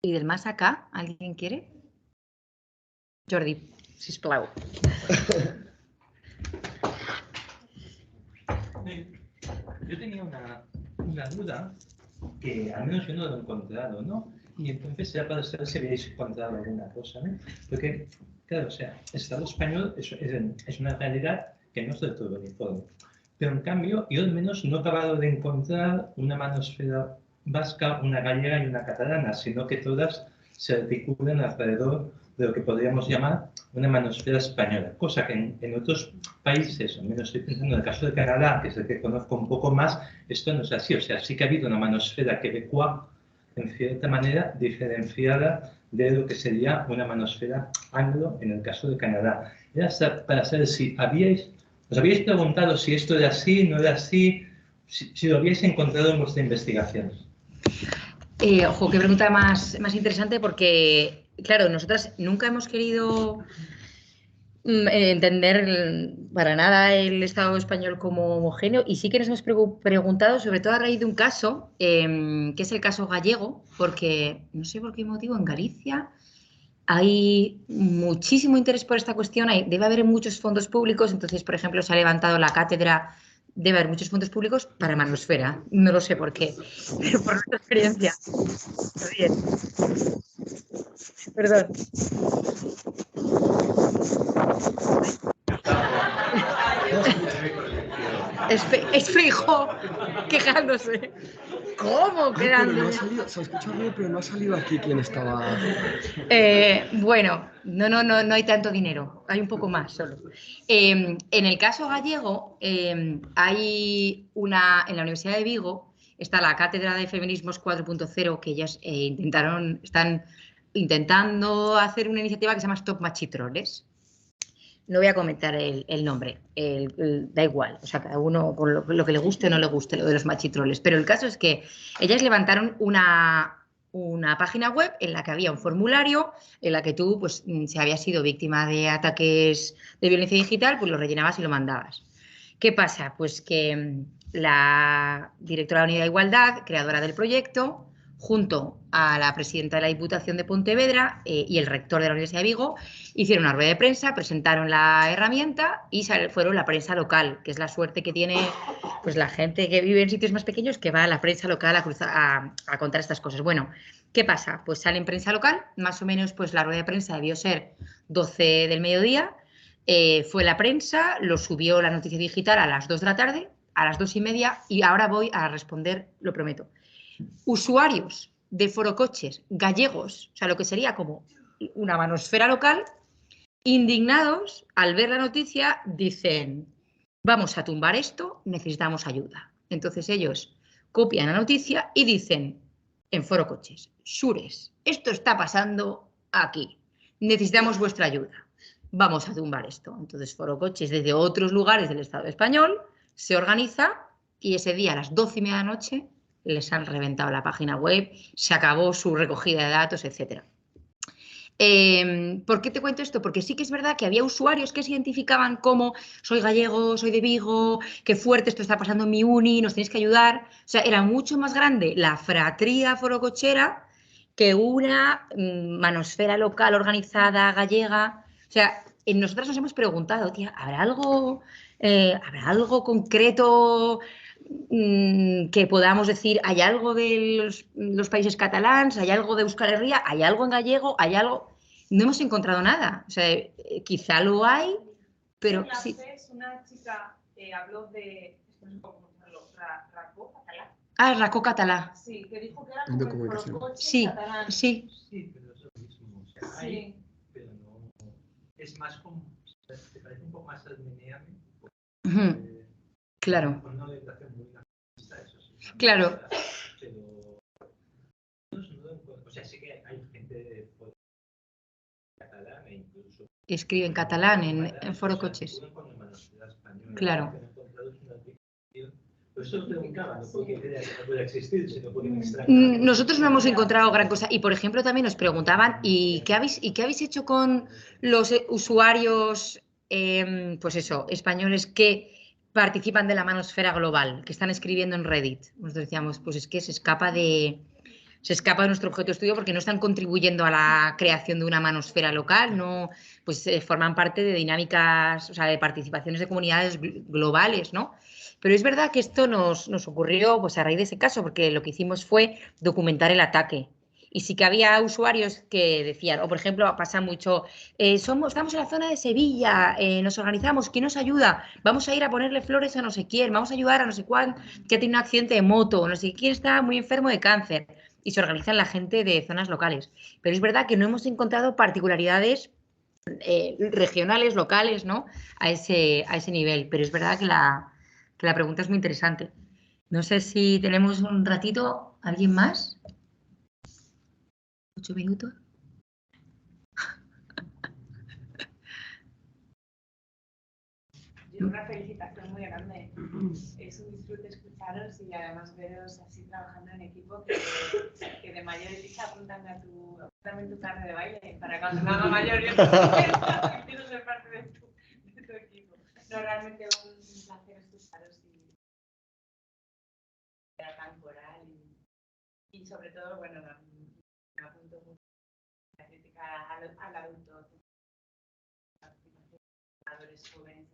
¿Y del más acá? ¿Alguien quiere? Jordi, sisplau. Yo tenía una duda que al menos yo no lo he encontrado, ¿no? Y entonces ya para saber si habéis encontrado alguna cosa, ¿no? Porque, claro, o sea, el Estado español es una realidad que no es del todo uniforme. Pero en cambio, yo al menos no he acabado de encontrar una manosfera vasca, una gallega y una catalana, sino que todas se articulan alrededor de lo que podríamos llamar una manosfera española, cosa que en otros países, al menos estoy pensando en el caso de Canadá, que es el que conozco un poco más, esto no es así. O sea, sí que ha habido una manosfera quebecoa, en cierta manera, diferenciada de lo que sería una manosfera anglo en el caso de Canadá. Era para saber si os habíais preguntado si esto era así, no era así, si lo habíais encontrado en vuestra investigación. Ojo, qué pregunta más interesante porque, claro, nosotras nunca hemos querido entender para nada el Estado español como homogéneo y sí que nos hemos preguntado, sobre todo a raíz de un caso, que es el caso gallego, porque no sé por qué motivo en Galicia hay muchísimo interés por esta cuestión, debe haber muchos fondos públicos, entonces, por ejemplo, se ha levantado la cátedra, debe haber muchos fondos públicos para Manosfera, no lo sé por qué, pero por nuestra experiencia. Bien. Perdón. Es Feijóo quejándose. ¿Cómo quejándose? No se ha escuchado ruido, pero no ha salido aquí quién estaba. Bueno, no hay tanto dinero, hay un poco más solo. En el caso gallego, hay en la Universidad de Vigo está la Cátedra de Feminismos 4.0, que ellas están intentando hacer una iniciativa que se llama Stop Machitroles. No voy a comentar el nombre, da igual, o sea, cada uno con lo que le guste o no le guste, lo de los machitroles. Pero el caso es que ellas levantaron una página web en la que había un formulario en la que tú, pues, si habías sido víctima de ataques de violencia digital, pues lo rellenabas y lo mandabas. ¿Qué pasa? Pues que la directora de la Unidad de Igualdad, creadora del proyecto, junto a la presidenta de la Diputación de Pontevedra y el rector de la Universidad de Vigo, hicieron una rueda de prensa, presentaron la herramienta y fueron la prensa local, que es la suerte que tiene pues la gente que vive en sitios más pequeños, que va a la prensa local a contar estas cosas. Bueno, ¿qué pasa? Pues sale en prensa local, más o menos pues la rueda de prensa debió ser 12 del mediodía, fue la prensa, lo subió la noticia digital a las 2 de la tarde, a las 2:30, y ahora voy a responder, lo prometo. Usuarios de forocoches gallegos, o sea, lo que sería como una manosfera local, indignados al ver la noticia, dicen: vamos a tumbar esto, necesitamos ayuda. Entonces ellos copian la noticia y dicen en forocoches: Sures, esto está pasando aquí, necesitamos vuestra ayuda, vamos a tumbar esto. Entonces forocoches desde otros lugares del Estado español se organiza y ese día a las 12:30 de la noche les han reventado la página web, se acabó su recogida de datos, etc. ¿Por qué te cuento esto? Porque sí que es verdad que había usuarios que se identificaban como: soy gallego, soy de Vigo, qué fuerte, esto está pasando en mi uni, nos tenéis que ayudar. O sea, era mucho más grande la fratría forocochera que una manosfera local organizada gallega. O sea, nosotras nos hemos preguntado, tía, ¿habrá algo concreto que podamos decir? ¿Hay algo de los países catalans? ¿Hay algo de Euskal Herria? ¿Hay algo en gallego? ¿Hay algo? No hemos encontrado nada. O sea, quizá lo hay, pero en sí. Una chica habló de, no sé cómo llamarlo, racó catalá. Ah, racó catalá. Sí, que dijo que era como el forocoche catalán. Sí. Sí, pero es lo mismo. O sea, hay, pero no. Es más como. Te parece un poco más almeneable. Claro. Con una orientación muy nacionalista, eso sí. Claro. Pero. O sea, sí que hay gente de catalán e incluso. Escribe en catalán en forocoches. Claro. Nosotros no hemos encontrado gran cosa. Y, por ejemplo, también nos preguntaban: ¿y qué habéis hecho con los usuarios, pues eso, españoles que participan de la manosfera global, que están escribiendo en Reddit? Nosotros decíamos: pues es que se escapa de se escapa de nuestro objeto de estudio porque no están contribuyendo a la creación de una manosfera local, no, pues forman parte de dinámicas, o sea, de participaciones de comunidades globales, ¿no? Pero es verdad que esto nos ocurrió pues, a raíz de ese caso, porque lo que hicimos fue documentar el ataque. Y sí que había usuarios que decían, o por ejemplo, pasa mucho, estamos en la zona de Sevilla, nos organizamos, ¿quién nos ayuda? Vamos a ir a ponerle flores a no sé quién, vamos a ayudar a no sé cuál que ha tenido un accidente de moto, no sé quién está muy enfermo de cáncer. Y se organizan la gente de zonas locales. Pero es verdad que no hemos encontrado particularidades regionales, locales, ¿no? A ese nivel. Pero es verdad que la pregunta es muy interesante. No sé si tenemos un ratito. ¿Alguien más? 8 minutos. Yo una felicitación muy grande. Es un disfrute escucharos y además veros así trabajando en equipo que de mayor Elisa apúntame a tu tarde de baile para cuando me haga mayor yo quiero ser parte de tu equipo. No, realmente un placer escucharos y era tan coral y sobre todo, bueno, me apunto mucho a la crítica al adulto, jóvenes.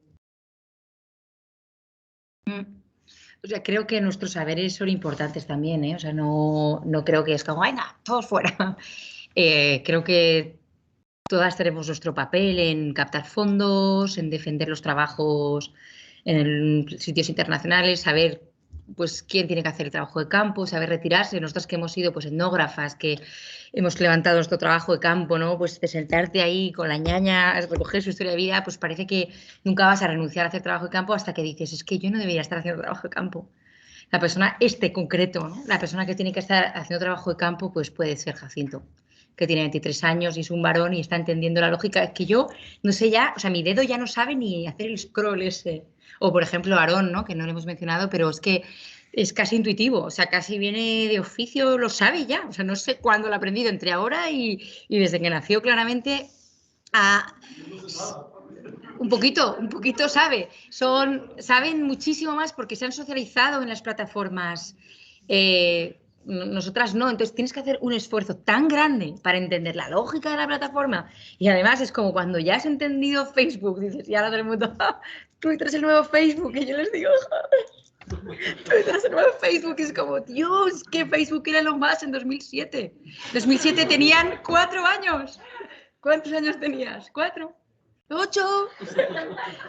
O sea, creo que nuestros saberes son importantes también, ¿eh? O sea, no creo que es como, venga, todos fuera. Creo que todas tenemos nuestro papel en captar fondos, en defender los trabajos en sitios internacionales, saber pues quién tiene que hacer el trabajo de campo, saber retirarse. Nosotras que hemos sido pues etnógrafas, que hemos levantado nuestro trabajo de campo, ¿no? Pues de sentarte ahí con la ñaña, recoger su historia de vida, pues parece que nunca vas a renunciar a hacer trabajo de campo hasta que dices, es que yo no debería estar haciendo trabajo de campo. La persona concreto, ¿no? La persona que tiene que estar haciendo trabajo de campo, pues puede ser Jacinto, que tiene 23 años y es un varón y está entendiendo la lógica. Es que yo no sé ya, o sea, mi dedo ya no sabe ni hacer el scroll ese. O, por ejemplo, Aarón, ¿no? Que no lo hemos mencionado, pero es que es casi intuitivo, o sea, casi viene de oficio, lo sabe ya. O sea, no sé cuándo lo ha aprendido, entre ahora y desde que nació claramente un poquito sabe. Saben muchísimo más porque se han socializado en las plataformas. Nosotras no, entonces tienes que hacer un esfuerzo tan grande para entender la lógica de la plataforma y además es como cuando ya has entendido Facebook, dices, y ahora todo el mundo, Twitter es el nuevo Facebook, y yo les digo, Twitter es el nuevo Facebook, y es como, Dios, que Facebook era lo más en 2007. 2007 tenían 4 años. ¿Cuántos años tenías? 4. 8.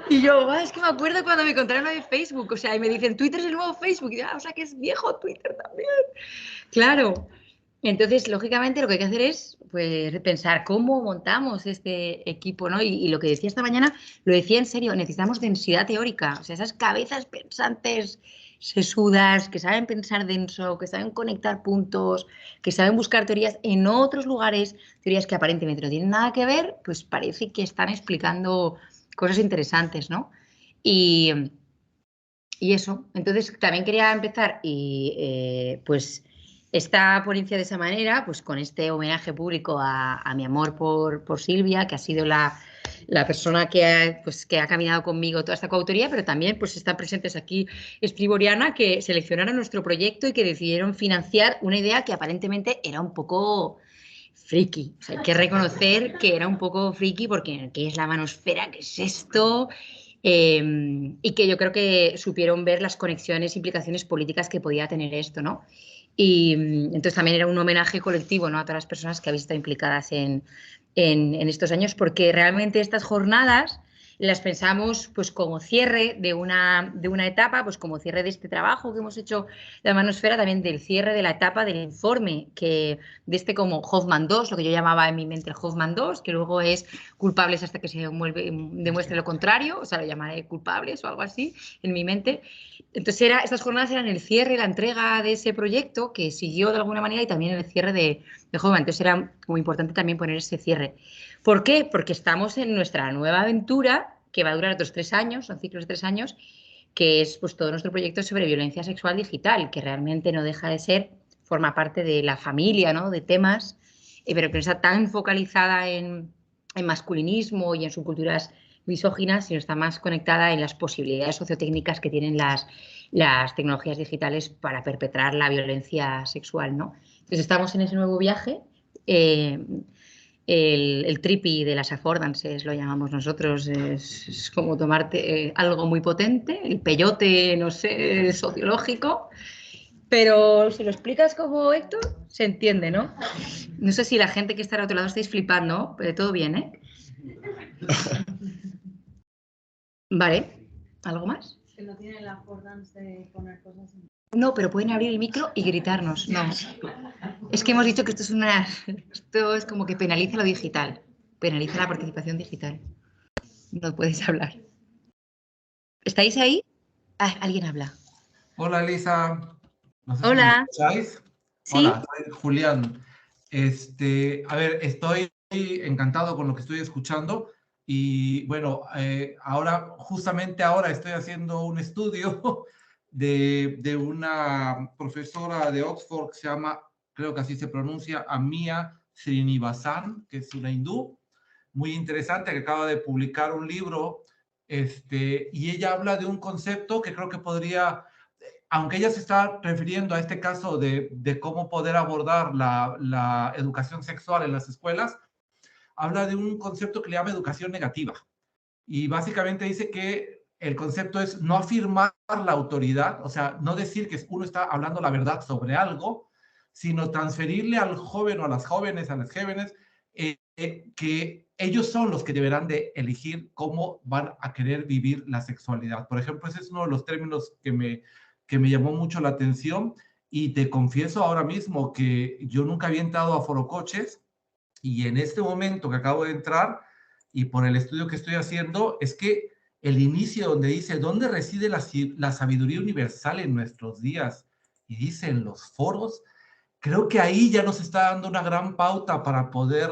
Y yo, es que me acuerdo cuando me contaron lo de Facebook, o sea, y me dicen, Twitter es el nuevo Facebook, y yo, o sea, que es viejo Twitter también. Claro. Entonces, lógicamente, lo que hay que hacer es pues, pensar cómo montamos este equipo, ¿no? Y lo que decía esta mañana, lo decía en serio, necesitamos densidad teórica, o sea, esas cabezas pensantes, sesudas, que saben pensar denso, que saben conectar puntos, que saben buscar teorías en otros lugares, teorías que aparentemente no tienen nada que ver, pues parece que están explicando cosas interesantes, ¿no? Y eso, entonces también quería empezar y pues esta ponencia de esa manera, pues con este homenaje público a mi amor por Silvia, que ha sido la persona que ha caminado conmigo toda esta coautoría, pero también pues están presentes aquí Esplivoriana, que seleccionaron nuestro proyecto y que decidieron financiar una idea que aparentemente era un poco friki. O sea, hay que reconocer que era un poco friki porque ¿qué es la manosfera? ¿Qué es esto? Y que yo creo que supieron ver las conexiones, implicaciones políticas que podía tener esto, ¿no? Y entonces también era un homenaje colectivo, ¿no? A todas las personas que habéis estado implicadas en estos años, porque realmente estas jornadas las pensamos pues como cierre de una etapa, pues como cierre de este trabajo que hemos hecho de la manosfera, también del cierre de la etapa del informe de este como Hoffman 2, lo que yo llamaba en mi mente el Hoffman 2, que luego es culpables hasta que se demuestre lo contrario, o sea, lo llamaré culpables o algo así en mi mente. Entonces estas jornadas eran el cierre, la entrega de ese proyecto que siguió de alguna manera y también el cierre de Hoffman. Entonces era muy importante también poner ese cierre. ¿Por qué? Porque estamos en nuestra nueva aventura que va a durar otros 3 años, son ciclos de 3 años, que es pues todo nuestro proyecto sobre violencia sexual digital, que realmente no deja de ser, forma parte de la familia, ¿no? De temas, pero que no está tan focalizada en masculinismo y en subculturas misógina, sino está más conectada en las posibilidades sociotécnicas que tienen las tecnologías digitales para perpetrar la violencia sexual, ¿no? Entonces estamos en ese nuevo viaje. El trippy de las affordances lo llamamos nosotros, es como tomarte algo muy potente, el peyote, no sé, sociológico, pero si lo explicas como Héctor, se entiende, ¿no? No sé si la gente que está al otro lado estáis flipando, pero todo bien, ¿eh? Vale, ¿algo más? Que no tienen la affordance de poner cosas en... No, pero pueden abrir el micro y gritarnos. No. Es que hemos dicho que esto es como que penaliza lo digital, penaliza la participación digital. No podéis hablar. ¿Estáis ahí? Ah, alguien habla. Hola Elisa, no sé si me Hola. escucháis. ¿Sí? Hola, soy Julián. A ver, estoy encantado con lo que estoy escuchando y bueno, justamente ahora estoy haciendo un estudio de una profesora de Oxford que se llama, creo que así se pronuncia, Amia Srinivasan, que es una hindú, muy interesante, que acaba de publicar un libro, y ella habla de un concepto que creo que podría, aunque ella se está refiriendo a este caso de cómo poder abordar la educación sexual en las escuelas, habla de un concepto que le llama educación negativa. Y básicamente dice que el concepto es no afirmar la autoridad, o sea, no decir que uno está hablando la verdad sobre algo, sino transferirle al joven o a las jóvenes, que ellos son los que deberán de elegir cómo van a querer vivir la sexualidad. Por ejemplo, ese es uno de los términos que me llamó mucho la atención, y te confieso ahora mismo que yo nunca había entrado a Forocoches, y en este momento que acabo de entrar y por el estudio que estoy haciendo, es que el inicio donde dice, ¿dónde reside la sabiduría universal en nuestros días? Y dice, en los foros. Creo que ahí ya nos está dando una gran pauta para poder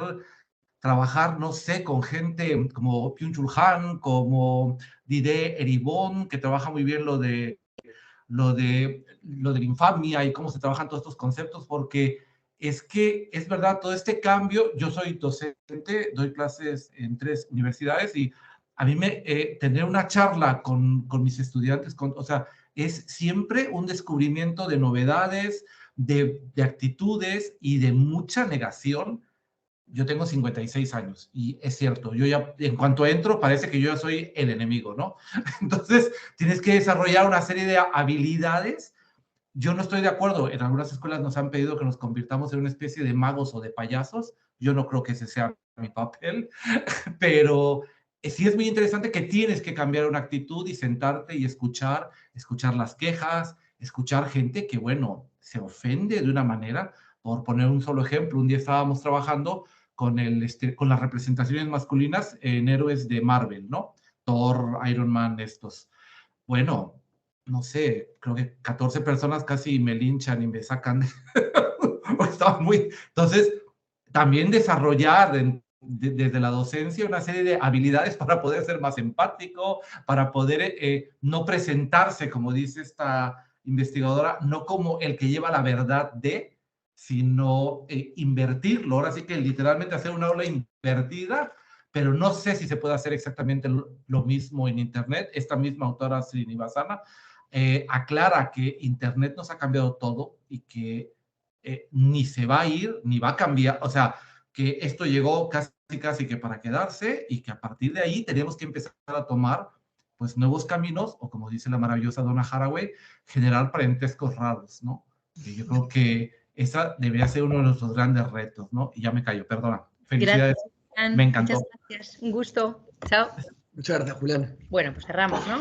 trabajar, no sé, con gente como Byung-Chul Han, como Didier Eribon, que trabaja muy bien lo de la infamia y cómo se trabajan todos estos conceptos, porque es que es verdad, todo este cambio. Yo soy docente, doy clases en 3 universidades, y a mí tener una charla con mis estudiantes, o sea, es siempre un descubrimiento de novedades, de actitudes y de mucha negación. Yo tengo 56 años y es cierto, yo ya, en cuanto entro, parece que yo ya soy el enemigo, ¿no? Entonces, tienes que desarrollar una serie de habilidades. Yo no estoy de acuerdo, en algunas escuelas nos han pedido que nos convirtamos en una especie de magos o de payasos. Yo no creo que ese sea mi papel, pero sí es muy interesante que tienes que cambiar una actitud y sentarte y escuchar las quejas, escuchar gente que, bueno, se ofende de una manera. Por poner un solo ejemplo, un día estábamos trabajando con las representaciones masculinas en héroes de Marvel, ¿no? Thor, Iron Man, estos. Bueno, no sé, creo que 14 personas casi me linchan y me sacan. Entonces, también desarrollar desde la docencia una serie de habilidades para poder ser más empático, para poder no presentarse, como dice esta investigadora, no como el que lleva la verdad sino invertirlo. Ahora sí que literalmente hacer una aula invertida, pero no sé si se puede hacer exactamente lo mismo en Internet. Esta misma autora, Srinivasana, aclara que Internet nos ha cambiado todo y que ni se va a ir, ni va a cambiar. O sea, que esto llegó casi que para quedarse, y que a partir de ahí tenemos que empezar a tomar pues nuevos caminos, o como dice la maravillosa Donna Haraway, generar parentescos raros, ¿no? Y yo creo que esa debería ser uno de nuestros grandes retos, ¿no? Y ya me callo, perdona. Felicidades. Gracias, Me encantó. muchas gracias. Un gusto. Chao. Muchas gracias, Julián. Bueno, pues cerramos, ¿no?